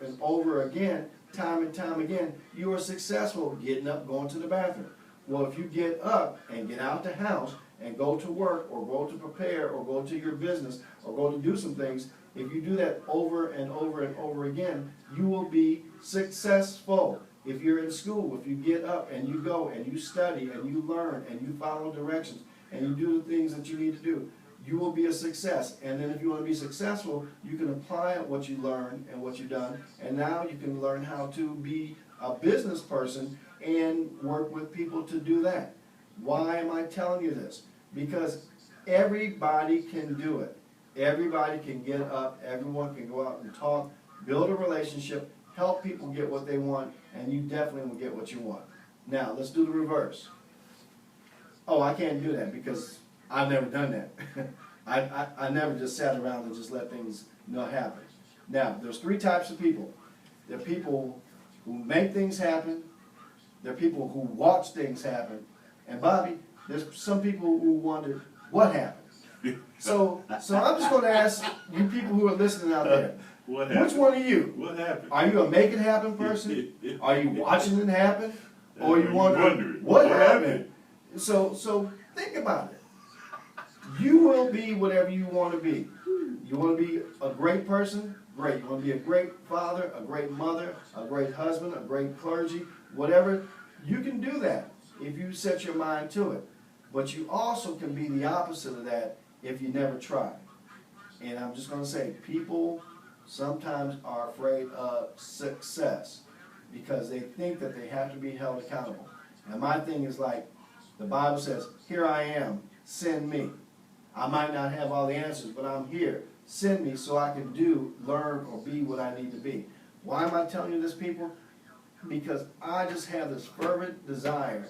and over again, time and time again, you are successful getting up, going to the bathroom. Well, if you get up and get out the house and go to work or go to prepare or go to your business or go to do some things, if you do that over and over and over again, you will be successful. If you're in school, if you get up and you go and you study and you learn and you follow directions and you do the things that you need to do, you will be a success. And then if you want to be successful, you can apply what you learned and what you've done, and now you can learn how to be a business person and work with people to do that. Why am I telling you this? Because everybody can do it. Everybody can get up, everyone can go out and talk, build a relationship, help people get what they want, and you definitely will get what you want. Now, let's do the reverse. Oh, I can't do that because I've never done that. I never just sat around and just let things happen. Now, there's 3 types of people. There are people who make things happen. There are people who watch things happen. And Bobby, there's some people who wonder what happened. So I'm just going to ask you people who are listening out there, which one are you? What happened? Are you a make it happen person? Are you watching it happen? Or are you wondering what happened? So think about it. You will be whatever you want to be. You want to be a great person? Great. You want to be a great father, a great mother, a great husband, a great clergy, whatever. You can do that if you set your mind to it. But you also can be the opposite of that if you never try. And I'm just going to say, people sometimes are afraid of success because they think that they have to be held accountable. And my thing is like, the Bible says, here I am, send me. I might not have all the answers, but I'm here. Send me so I can do, learn, or be what I need to be. Why am I telling you this, people? Because I just have this fervent desire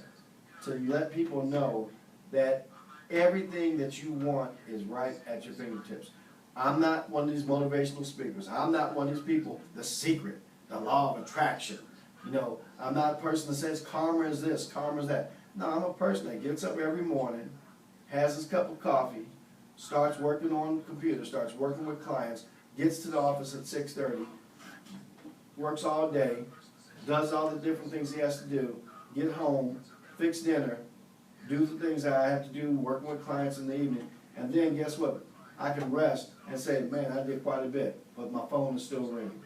to let people know that everything that you want is right at your fingertips. I'm not one of these motivational speakers. I'm not one of these people, the secret, the law of attraction. I'm not a person that says karma is this, karma is that. No, I'm a person that gets up every morning, has his cup of coffee, starts working on the computer, starts working with clients, gets to the office at 6:30, works all day, does all the different things he has to do, get home, fix dinner, do the things that I have to do, working with clients in the evening, and then guess what? I can rest and say, man, I did quite a bit, but my phone is still ringing.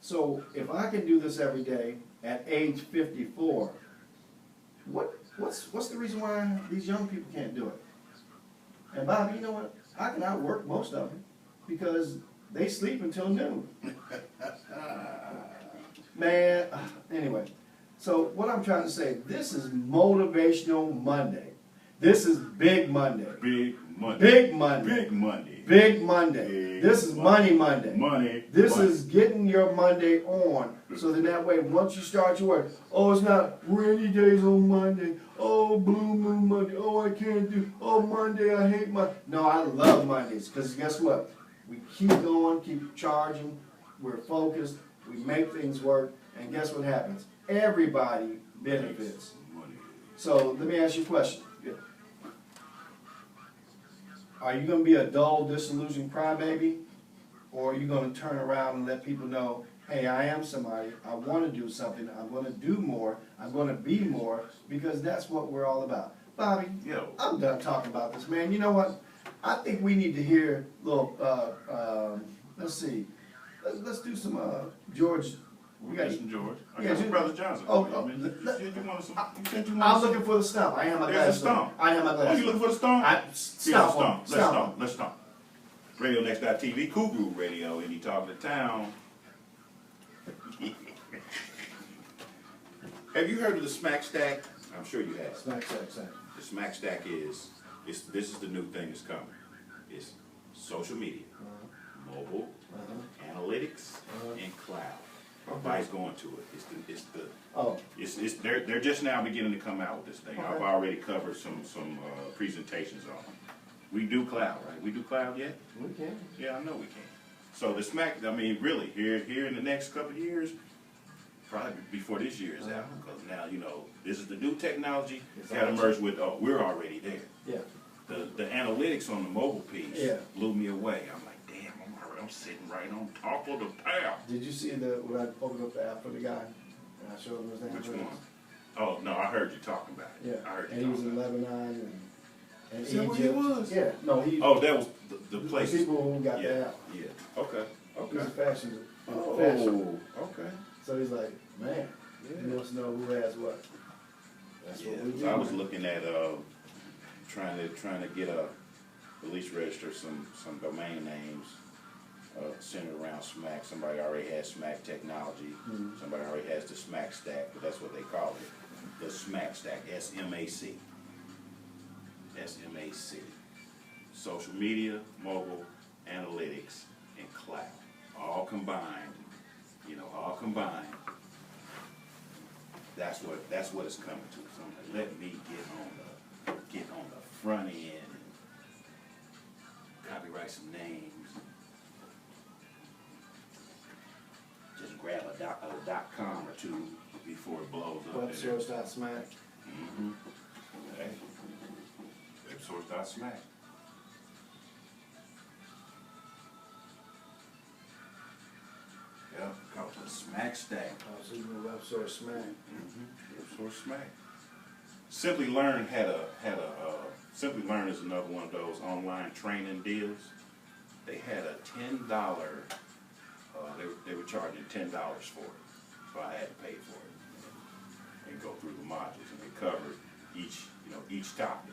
So if I can do this every day at age 54, what's the reason why these young people can't do it? And Bobby, you know what? I can outwork most of them because they sleep until noon. Man, anyway. So what I'm trying to say, this is Motivational Monday. This is Big Monday. Big Monday. Big Monday. Big Monday. Big Monday. Big This is Money Monday. Money. This money. is getting your Monday on. So then that way, once you start your work, oh, it's not rainy days on Monday. Oh, blue moon Monday. Oh, I can't do. Oh, Monday, I hate Monday. No, I love Mondays because guess what? We keep going, keep charging. We're focused. we make things work, and guess what happens? Everybody benefits. Money. So let me ask you a question. Are you gonna be a dull, disillusioned crybaby? Or are you gonna turn around and let people know, hey, I am somebody, I wanna do something, I'm gonna do more, I'm gonna be more, because that's what we're all about. Bobby, Yo. I'm done talking about this, man. You know what? I think we need to hear a little, let's see, let's do some, George. We got some George. I Yeah, got some you- Brother Johnson. Oh, You oh, wanted some, you said you I'm wanted looking for the stump. I have my There's a glasses. stump. I have my Oh, glasses. you looking for the stump? Stump. Let's stomp. Let's stomp. Radio Next.TV, Cool Groove Radio, Indy talking to town. Have you heard of the Smack Stack? I'm sure you have. Smack. The Smack Stack is this is the new thing that's coming. It's social media, mobile, analytics, and cloud. Everybody's going to it. They're just now beginning to come out with this thing. Okay. I've already covered some presentations on it. We do cloud, right? We do cloud yet? We can. Yeah, I know we can. So the Smack, I mean, really, here in the next couple of years, probably before this year is out, because now, you know, this is the new technology got to merge with, we're already there. Yeah. The analytics on the mobile piece Yeah. blew me away. I'm like, damn, I'm sitting right on top of the pile. Did you see when I opened up the app for the guy? And I showed him his name. Which one? Oh, no, I heard you talking about it. Yeah. I heard you And he was talking in about it. Lebanon and Is that Egypt. where he was? Yeah. No, he. Oh, that was the the place. people who got Yeah, the app. yeah. Okay, He was okay. a fashion. Okay. So he's like, man, he wants to know who has what. That's Yeah, what we do. so I was looking at trying to get at least register some domain names centered around Smack. Somebody already has Smack Technology. Somebody already has the Smack Stack, but that's what they call it. The Smack Stack, SMAC. SMAC. Social media, mobile, analytics, and cloud. All combined. You know, all combined. That's what it's coming to. So let me get on the front end and copyright some names. Just grab a .com or two before it blows up. Websource.smack. Okay. Websource.smack. Yeah, called the Smack Stack. I was using the Websource smack. Websource Smack. Simply Learn Simply Learn is another one of those online training deals. They had a $10. They were charging $10 for it, so I had to pay for it and go through the modules, and they covered each topic: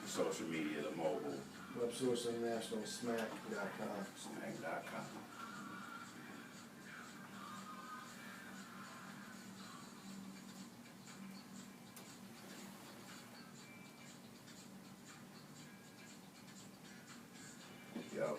the social media, the mobile, Websource International smack.com. smack.com. Yep.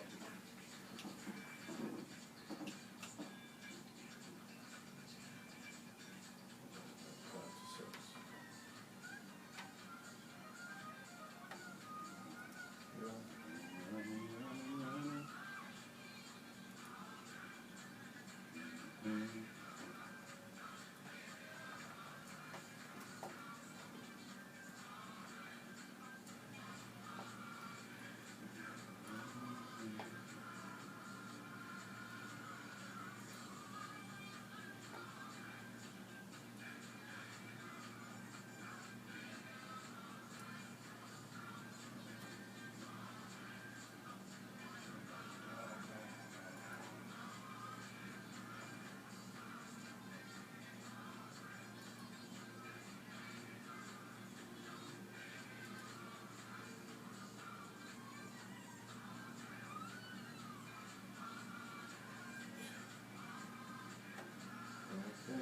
Okay.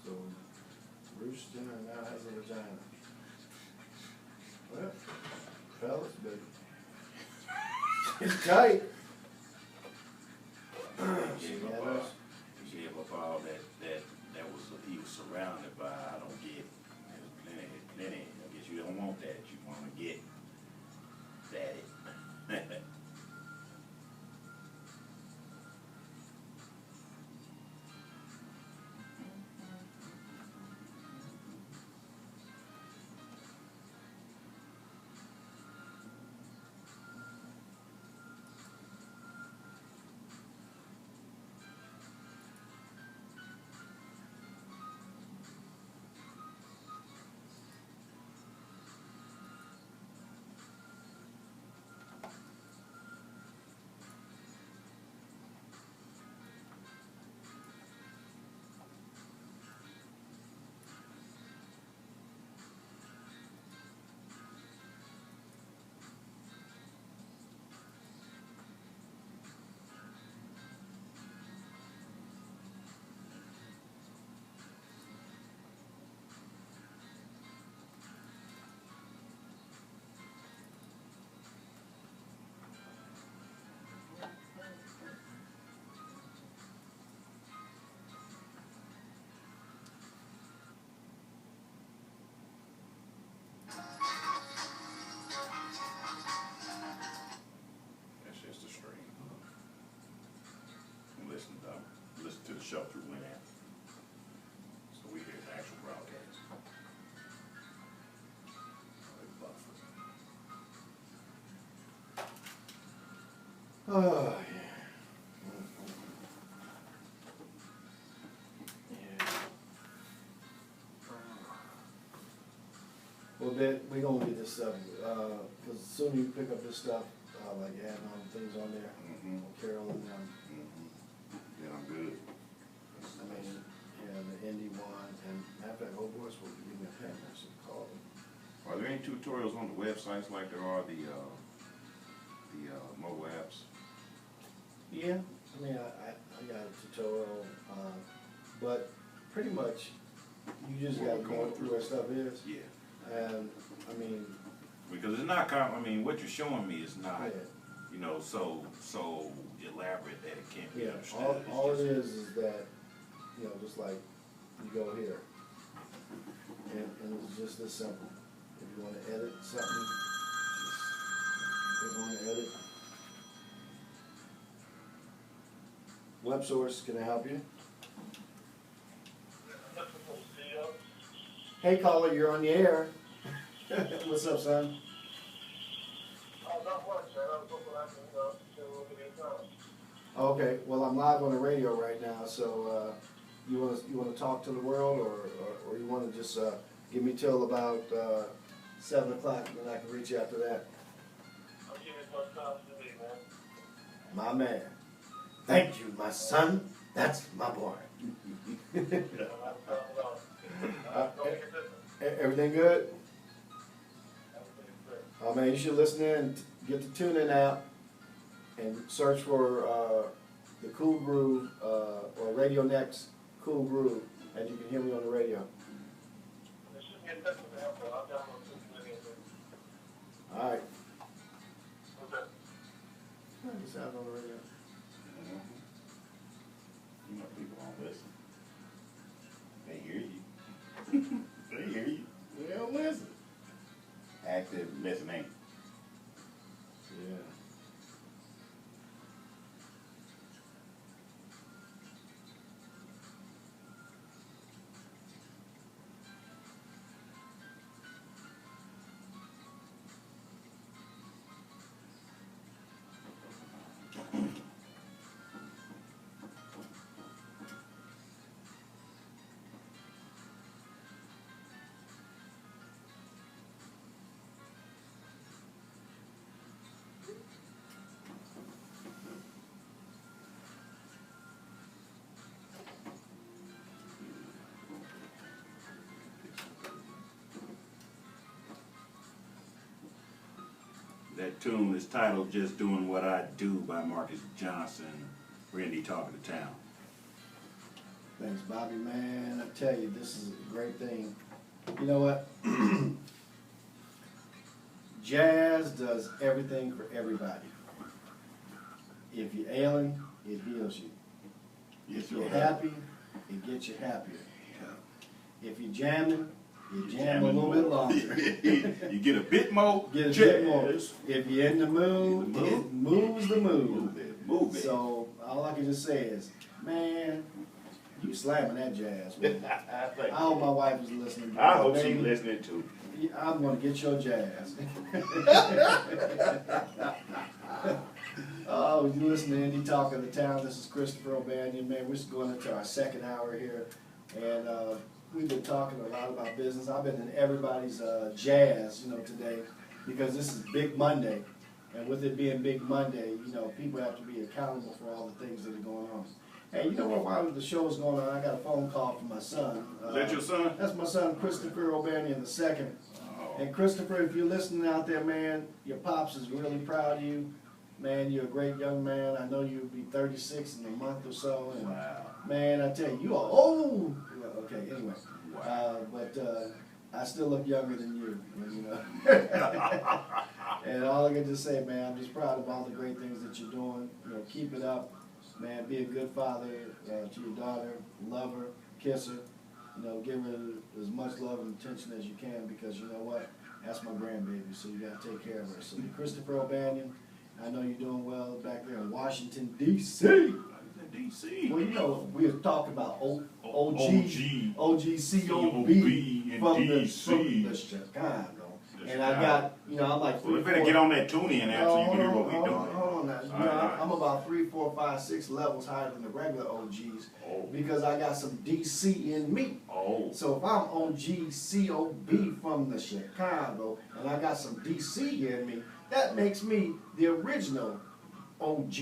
So, Bruce Jenner now has a vagina. Well, fellas, baby. It's tight. Gave up all that was he was surrounded by. I don't get. Then I guess you don't want that. You want to get that. listen to the show through Winamp. So we hear the actual broadcast. Oh, yeah. Yeah. Well, we gonna get this stuff, cause soon you pick up this stuff, like adding on things on there, Carol and them. Yeah, I'm good. I mean, yeah, the Indy one, and matter of fact, old boys will give me a pen, I should call them. Are there any tutorials on the websites like there are the mobile apps? Yeah, I mean, I got a tutorial, but pretty much, you just gotta go through where stuff is, Yeah. and, I mean, Because it's not, I mean, what you're showing me is not, yeah. you know, so elaborate that it can't be Yeah, understood. all it It's is that, you know, just like, you go here, and it's just this simple. If you wanna edit something, if you wanna edit. Web source, can I help you? Hey caller, you're on the air. What's up, son? Not much, I was hoping I can, do a little bit of time. Okay, well, I'm live on the radio right now, so, you wanna talk to the world, or you wanna just, give me till about, 7 o'clock, and then I can reach you after that? I'll give you as much time as you need, man. My man. Thank you, my son. That's my boy. Don't make it different. Everything good? Everything's great. Oh man, you should listen in, get the TuneIn app, and search for the Cool Groove, or Radio Next Cool Groove, and you can hear me on the radio. There shouldn't be a text with the help, I'll download something. All right. What's that? You sound on the radio. You know, people don't listen. They hear you. They hear you. They don't listen. Active listening. Yeah. That tune is titled Just Doing What I Do by Marcus Johnson. Indy talking to town. Thanks, Bobby, man. I tell you, this is a great thing. You know what? Jazz does everything for everybody. If you're ailing, it heals you. If you're happy, it gets you happier. If you're jamming, you jam a little bit longer. You get a bit more. Get a jazz. bit more. If you're in the mood, it moves the mood. Move it. Move it. So all I can just say is, man, you slamming that jazz, man. I hope my wife is listening. I hope she's Baby, listening too. I'm gonna get your jazz. Oh, you listen to Indy Talking to Town. This is Christopher O'Banion, man. We're just going into our second hour here, and we've been talking a lot about business. I've been in everybody's jazz, today, because this is Big Monday, and with it being Big Monday, people have to be accountable for all the things that are going on. Hey, you know what? While the show is going on, I got a phone call from my son. Is that your son? That's my son, Christopher O'Banion II. Oh. And Christopher, if you're listening out there, man, your pops is really proud of you. Man, you're a great young man. I know you'll be 36 in a month or so. And Wow. man, I tell you, you are old. Well, okay, anyway. Wow. But I still look younger than you, And all I can just say, man, I'm just proud of all the great things that you're doing. Keep it up. Man, be a good father to your daughter. Love her, kiss her. Give her as much love and attention as you can, because you know what? That's my grandbaby, so you got to take care of her. So Christopher O'Banion, I know you're doing well back there in Washington, D.C. DC. Well, you know, we were talking about OG COB from the DC. Chicago. The And I Chicago. got, you know, I'm like Well, we 3, better 4. get on that tune-in app so you can hear what we Hold doing. on, hold on now. You All know, right. I'm about 3, 4, 5, 6 levels higher than the regular OGs Oh. because I got some DC in me. Oh. So if I'm OG COB from the Chicago and I got some DC in me, that makes me the original OG.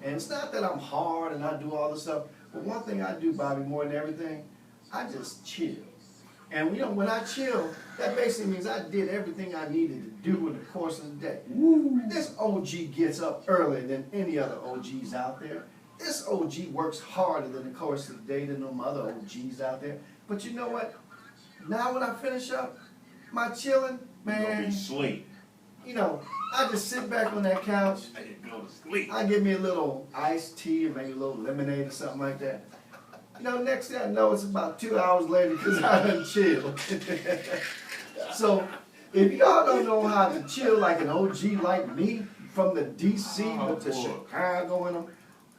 And it's not that I'm hard and I do all this stuff, but one thing I do, Bobby, more than everything, I just chill. And you know, when I chill, that basically means I did everything I needed to do in the course of the day. Woo. This OG gets up earlier than any other OGs out there. This OG works harder than the course of the day than them other OGs out there. But you know what? Now when I finish up my chilling, You gonna man, be sleep. you know, I just sit back on that couch. I didn't go to sleep. I give me a little iced tea or maybe a little lemonade or something like that. You know, next thing I know, it's about 2 hours later because I done chilled. So, if y'all don't know how to chill like an OG like me from the DC with the Chicago in them,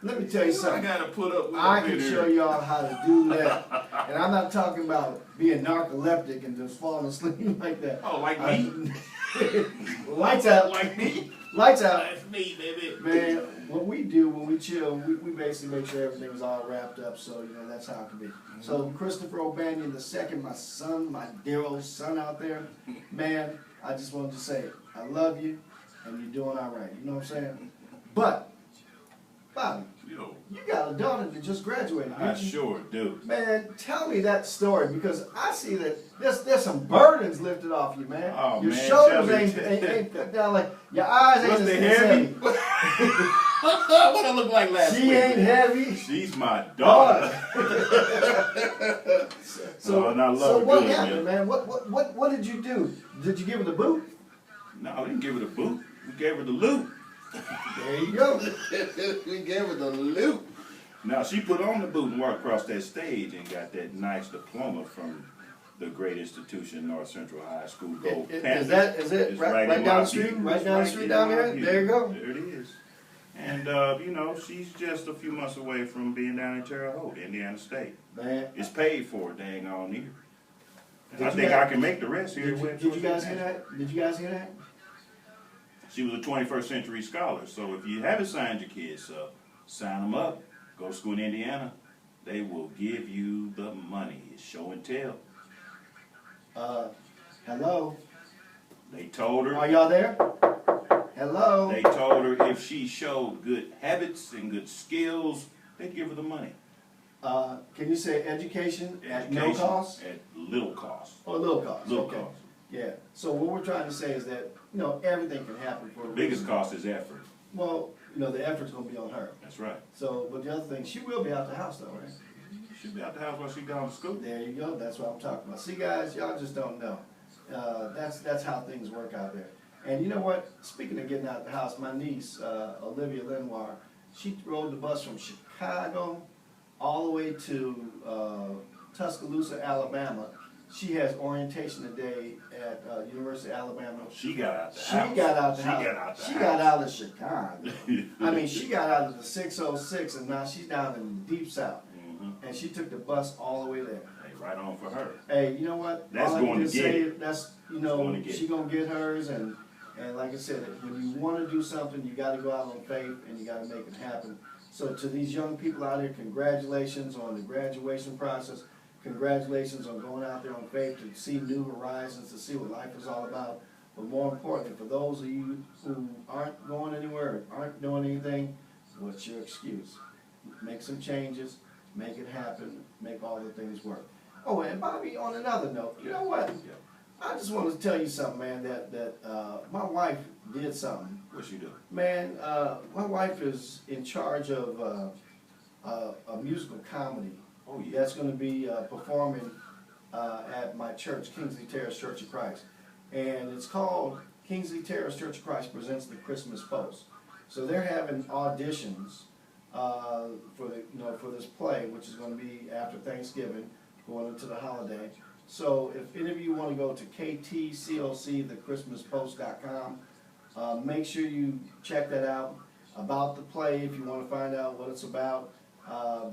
let me tell you I something. gotta put up with I a can minute. show y'all how to do that. And I'm not talking about being narcoleptic and just falling asleep like that. Oh, like me? Lights out. Like me? Lights out. That's me, baby. Man, what we do when we chill, we basically make sure everything's all wrapped up, so, you know, that's how it can be. So, Christopher O'Banion II, my son, my dear old son out there, man, I just wanted to say, I love you, and you're doing all right, you know what I'm saying? But, Bobby, Yo, you got a daughter that just graduated, I didn't you? sure do. Man, tell me that story, because I see that there's some burdens lifted off you, man. Oh, Your man, shoulders tell me. ain't cut down like, your eyes ain't What's as the as heavy? heavy. What I look like last She week? ain't heavy. She's my daughter. So, Oh, and I love so her what good, happened, man? What did you do? Did you give her the boot? No, we didn't give her the boot. We gave her the loot. There you go. We gave her the loot. Now she put on the boot and walked across that stage and got that nice diploma from the great institution, North Central High School. Gold Is Panther. it It's right in down my the street? view. Right It's down the right street in down my there? view. There you go. There it is. And you know, she's just a few months away from being down in Terre Haute, Indiana State. Man, It's paid for, dang on near. Did I you think guys- I can make the rest here. did you guys hear that? Did you guys hear that? She was a 21st century scholar, so if you haven't signed your kids up, sign them up. Go to school in Indiana. They will give you the money. It's show and tell. Hello? They told Are her. y'all there? Hello? They told her if she showed good habits and good skills, they'd give her the money. Can you say education at no Education cost? At little cost. Or little cost? Little Okay. cost. Yeah. So what we're trying to say is that, you know, everything can happen for a The biggest reason. cost is effort. Well, you know, the effort's gonna be on her. That's right. So, but the other thing, she will be out the house though, right? She'll be out the house while she gone to school. There you go. That's what I'm talking about. See, guys, y'all just don't know. That's how things work out there. And you know what? Speaking of getting out the house, my niece, Olivia Lenoir, she rode the bus from Chicago all the way to Tuscaloosa, Alabama. She has orientation today at University of Alabama. She got out the She house. got out the She house. got out the She house. got out of Chicago. I mean, she got out of the 606, and now she's down in the Deep South. Mhm. And she took the bus all the way there. Hey, right on for her. Hey, you know what? That's All I can going to just get say, it. that's, you That's going know, to get she it. gonna get hers, and like I said, when you wanna do something, you gotta go out on faith, and you gotta make it happen. So to these young people out here, congratulations on the graduation process. Congratulations on going out there on faith to see new horizons, to see what life is all about. But more importantly, for those of you who aren't going anywhere, aren't doing anything, what's your excuse? Make some changes, make it happen, make all the things work. Oh, and Bobby, on another note, you know what? I just wanted to tell you something, man, that my wife did something. What she do? Man, my wife is in charge of a musical comedy Oh yeah. that's going to be performing at my church, Kingsley Terrace Church of Christ. And it's called Kingsley Terrace Church of Christ Presents the Christmas Post. So they're having auditions for this play, which is going to be after Thanksgiving, going into the holiday. So if any of you want to go to ktclcthechristmaspost.com, make sure you check that out, about the play if you want to find out what it's about.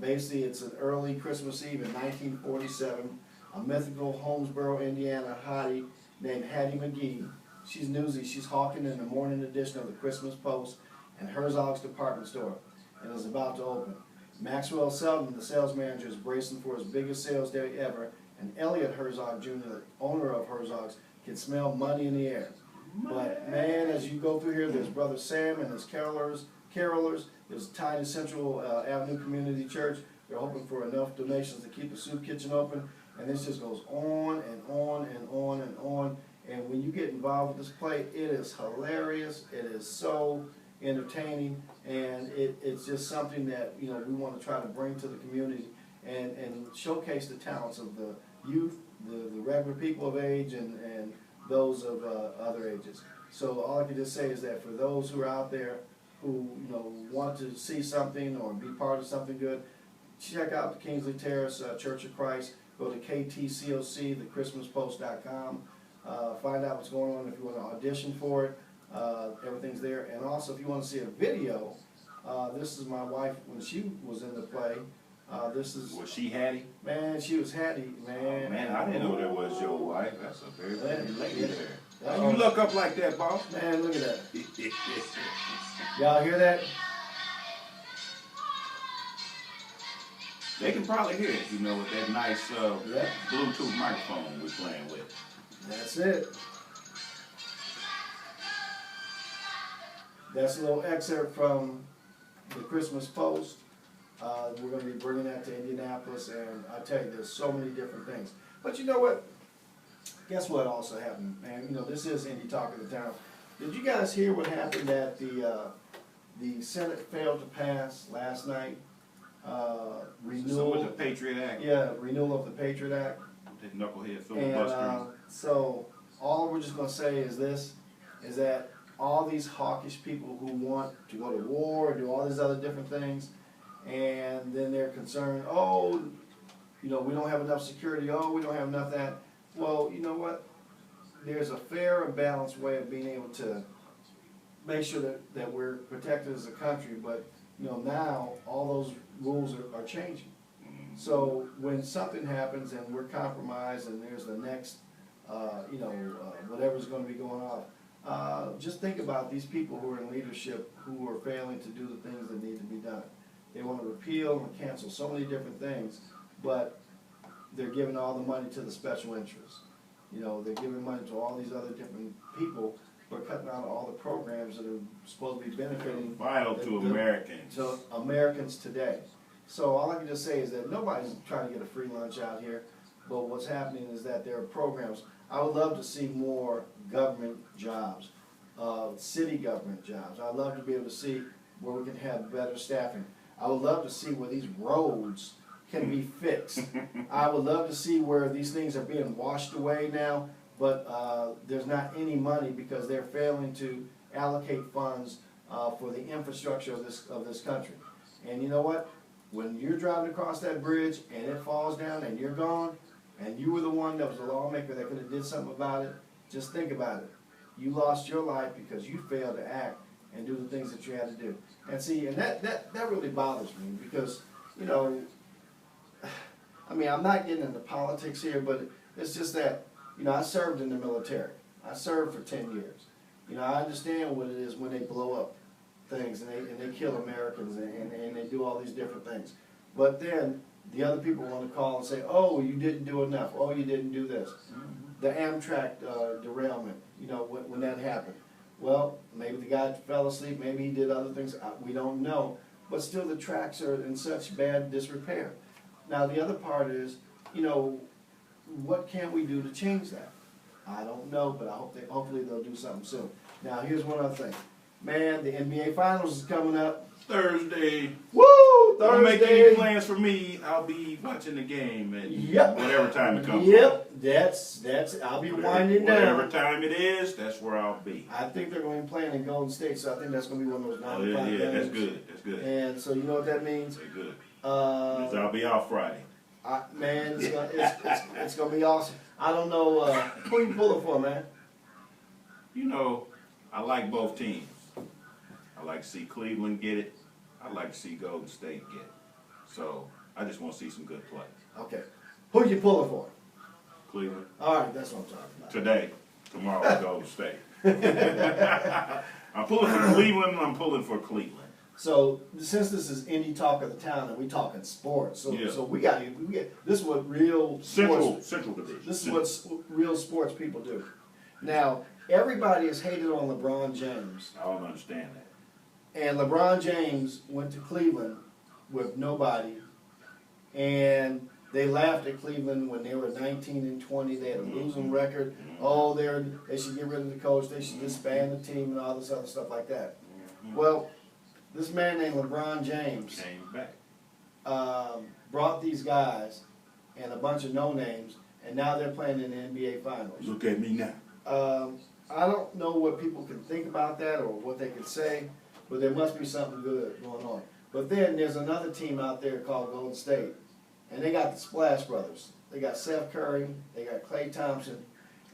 Basically, it's an early Christmas Eve in 1947. A mythical Holmesboro, Indiana hottie named Hattie McGee. She's newsy. She's hawking in the morning edition of the Christmas Post and Herzog's department store, and is about to open. Maxwell Selden, the sales manager, is bracing for his biggest sales day ever, and Elliot Herzog Jr., owner of Herzog's, can smell money in the air. But man, as you go through here, there's Brother Sam and his carolers. There's Tiny Central Avenue Community Church. They're hoping for enough donations to keep the soup kitchen open, and this just goes on and on and on and on. And when you get involved with this play, it is hilarious. It is so entertaining, and it's just something that we want to try to bring to the community and showcase the talents of the youth, the regular people of age, and those of other ages. So all I can just say is that for those who are out there who want to see something or be part of something good, check out the Kingsley Terrace Church of Christ. Go to KTCOC, thechristmaspost.com. Find out what's going on if you want to audition for it. Everything's there. And also, if you want to see a video, this is my wife when she was in the play. Was she Hattie? Man, she was Hattie, man. Oh, man, I didn't know that was your wife. That's a very pretty lady there. Yeah. How you look up like that, boss? Man, look at that. Y'all hear that? They can probably hear it, with that nice Bluetooth microphone we're playing with. That's it. That's a little excerpt from the Christmas Post. We're going to be bringing that to Indianapolis, and I tell you, there's so many different things. But you know what? Guess what also happened, man? This is Indy Talk of the Town. Did you guys hear what happened at the Senate failed to pass last night? Renewal with the Patriot Act? Yeah, renewal of the Patriot Act. That knucklehead filibustering. So all we're just going to say is this, is that all these hawkish people who want to go to war, do all these other different things, and then they're concerned, we don't have enough security, we don't have enough of that. Well, you know what? There's a fair and balanced way of being able to make sure that we're protected as a country, but now all those rules are changing. So when something happens and we're compromised and there's the next, whatever's going to be going on, just think about these people who are in leadership who are failing to do the things that need to be done. They want to repeal and cancel so many different things, but they're giving all the money to the special interests. They're giving money to all these other different people, but cutting out all the programs that are supposed to be benefiting vital to Americans. To Americans today. So all I can just say is that nobody's trying to get a free lunch out here, but what's happening is that there are programs. I would love to see more government jobs, city government jobs. I'd love to be able to see where we can have better staffing. I would love to see where these roads can be fixed. I would love to see where these things are being washed away now, but there's not any money because they're failing to allocate funds for the infrastructure of this country. And you know what? When you're driving across that bridge and it falls down and you're gone, and you were the one that was the lawmaker that could have did something about it, just think about it. You lost your life because you failed to act and do the things that you had to do. And see, and that really bothers me because, I'm not getting into politics here, but it's just that, I served in the military. I served for 10 years. I understand what it is when they blow up things and they kill Americans and they do all these different things. But then the other people want to call and say, oh, you didn't do enough. Oh, you didn't do this. The Amtrak derailment, when that happened. Well, maybe the guy fell asleep. Maybe he did other things. We don't know. But still the tracks are in such bad disrepair. Now the other part is, what can we do to change that? I don't know, but hopefully they'll do something soon. Now here's one other thing. Man, the NBA Finals is coming up. Thursday. Woo! Thursday. Don't make any plans for me. I'll be watching the game at whatever time it comes. Yep, that's. I'll be winding down. Whatever time it is, that's where I'll be. I think they're going to be playing in Golden State, so I think that's going to be one of those 9 o'clock games. Yeah, that's good. That's good. And so you know what that means? That's good. I'll be off Friday. Man, it's going to be awesome. I don't know who you pulling for, man. I like both teams. I like to see Cleveland get it. I like to see Golden State get it. So I just want to see some good play. Okay. Who you pulling for? Cleveland All right, that's what I'm talking about. today, tomorrow Golden State. I'm pulling for Cleveland. I'm pulling for Cleveland. So since this is Indy talk of the town and we talking sports, so Yeah. so we got this is what real sports, Central Division. this is what real sports people do. Now everybody has hated on LeBron James, I don't understand that. and LeBron James went to Cleveland with nobody, and they laughed at Cleveland when they were 19 and 20. They had a losing record. Oh, they should get rid of the coach. They should disband the team and all this other stuff like that. Well, this man named LeBron James Came back. brought these guys and a bunch of no-names, and now they're playing in the NBA Finals. Look at me now. I don't know what people can think about that or what they can say, but there must be something good going on. But then there's another team out there called Golden State, and they got the Splash Brothers. They got Steph Curry, they got Klay Thompson,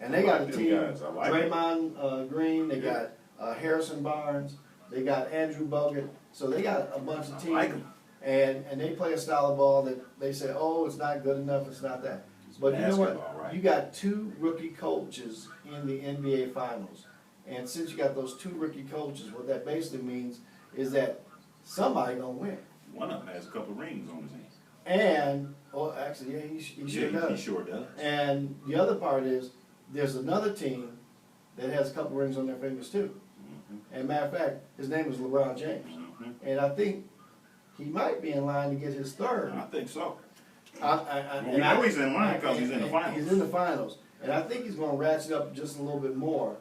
and they got a them team, guys. I like them. Draymond Green, they got Harrison Barnes, they got Andrew Bogut, so they got a bunch of I teams. like 'em. And they play a style of ball that they say, oh, it's not good enough, it's not that. But you know what? Basketball, right? You got two rookie coaches in the NBA Finals. And since you got those two rookie coaches, what that basically means is that somebody gonna win. One of them has a couple of rings on his hand. And, well, actually, yeah, he sure Yeah, does. he sure does. And the other part is, there's another team that has a couple rings on their fingers too. And matter of fact, his name is LeBron James. And I think he might be in line to get his third. I think so. Well, we know he's in line because he's in the finals. He's in the finals. And I think he's going to ratchet up just a little bit more.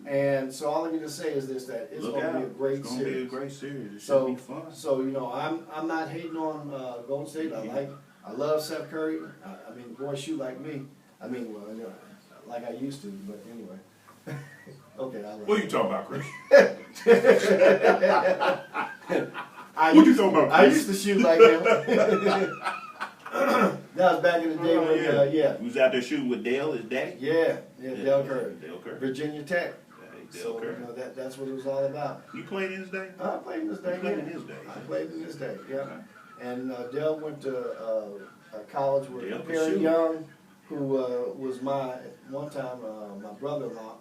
And so all I need to say is this, that it's going to be a great It's going to be a series. great series. It So, should be fun. so you know, I'm not hating on Golden State. I love Steph Curry. I mean, boy, shoot like me. I mean, well, you know, like I used to, but anyway. Okay, I love What are you talking about, Chris? I What you used- talking about, I Chris? used to shoot like him. That was back in the day when, yeah. He was out there shooting with Dale, his daddy? Yeah, Dale Curry. Dale Curry. Virginia Tech. Dale So, Curry. you know, that's what it was all about. You played in his day? I played in this day. You played yeah. in his day. I played in this day, yeah. Okay. And Dale went to a college with Dale could Perry shoot. Young, who was one time my brother-in-law.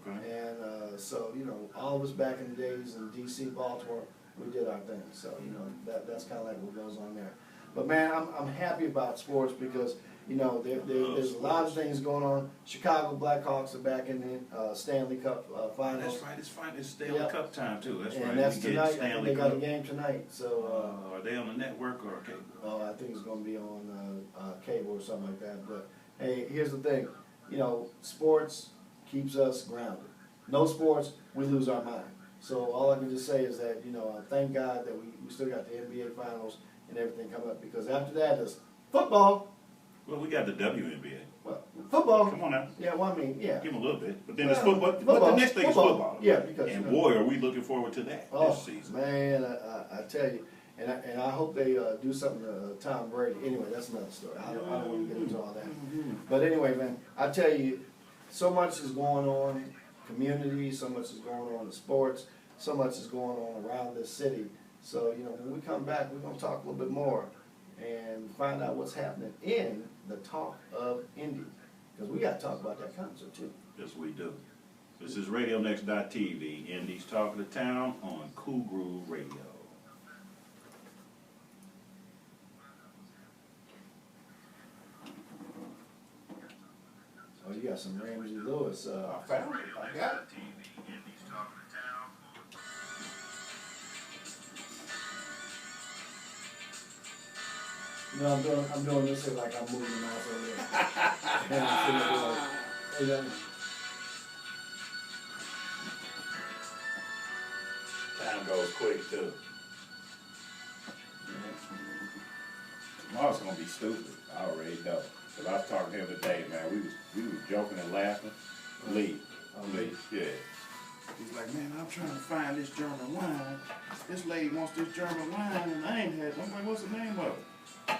Okay. And so, you know, all of us back in the days in D.C., Baltimore, we did our thing. So, you know, that's kind of like what goes on there. But man, I'm happy about sports because, you know, there's a lot of things going on. Chicago Blackhawks are back in the Stanley Cup finals. That's right. It's fine. It's Stanley Yep. Cup time too. That's And right. that's We get tonight. I think Stanley they got a Cup. game tonight. So Are they on the network or cable? I think it's going to be on cable or something like that. But hey, here's the thing. You know, sports keeps us grounded. No sports, we lose our mind. So all I can just say is that, you know, thank God that we still got the NBA Finals and everything coming up, because after that is football. Well, we got the WNBA. Well, football. Come on now. Yeah, well, I mean, yeah. Give them a little bit. But then Well, it's football. But football, the next thing football. is football. Yeah, because, And you know, boy, are we looking forward to that this season. Man, I tell you, and I hope they do something to Tom Brady. Anyway, that's another story. I don't want to get into all that. But anyway, man, I tell you, so much is going on, community, so much is going on in sports, so much is going on around this city. So, you know, when we come back, we're going to talk a little bit more and find out what's happening in the talk of Indy. Because we got to talk about that concert, too. Yes, we do. This is RadioNext.tv, Indy's Talk of the Town on Cool Groove Radio. Oh, you got some Ramsey Lewis. I found it. I got it. You know, I'm doing this here like I'm moving the mouse over there. And I'm sitting there like, hey, young. Time goes quick, too. Tomorrow's gonna be stupid. I already know. Cause I was talking to him today, man. We was joking and laughing. Lee. Yeah. He's like, man, I'm trying to find this German wine. This lady wants this German wine, and I ain't had it. I'm like, what's the name of it?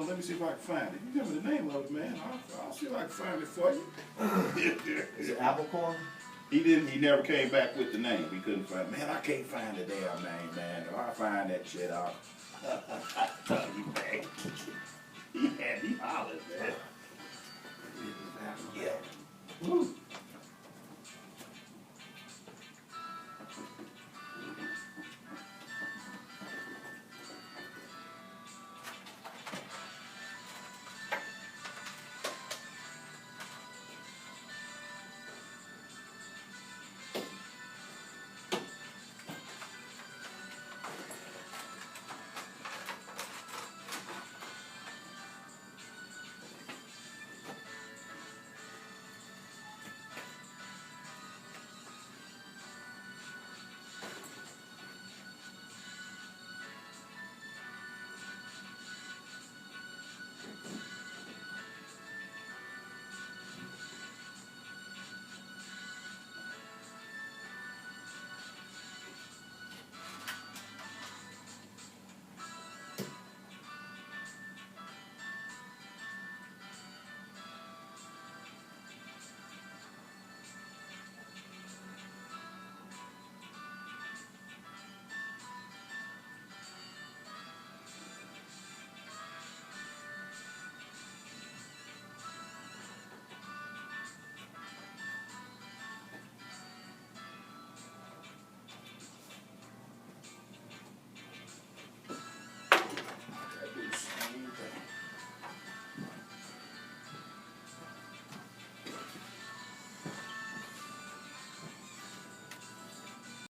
Let me see if I can find it. You give me the name of it, man. I'll see if I can find it for you. Is it apple corn? He never came back with the name. He couldn't find it. Man, I can't find the damn name, man. If I find that shit, man. He had me hollered, man. Yeah. Woo.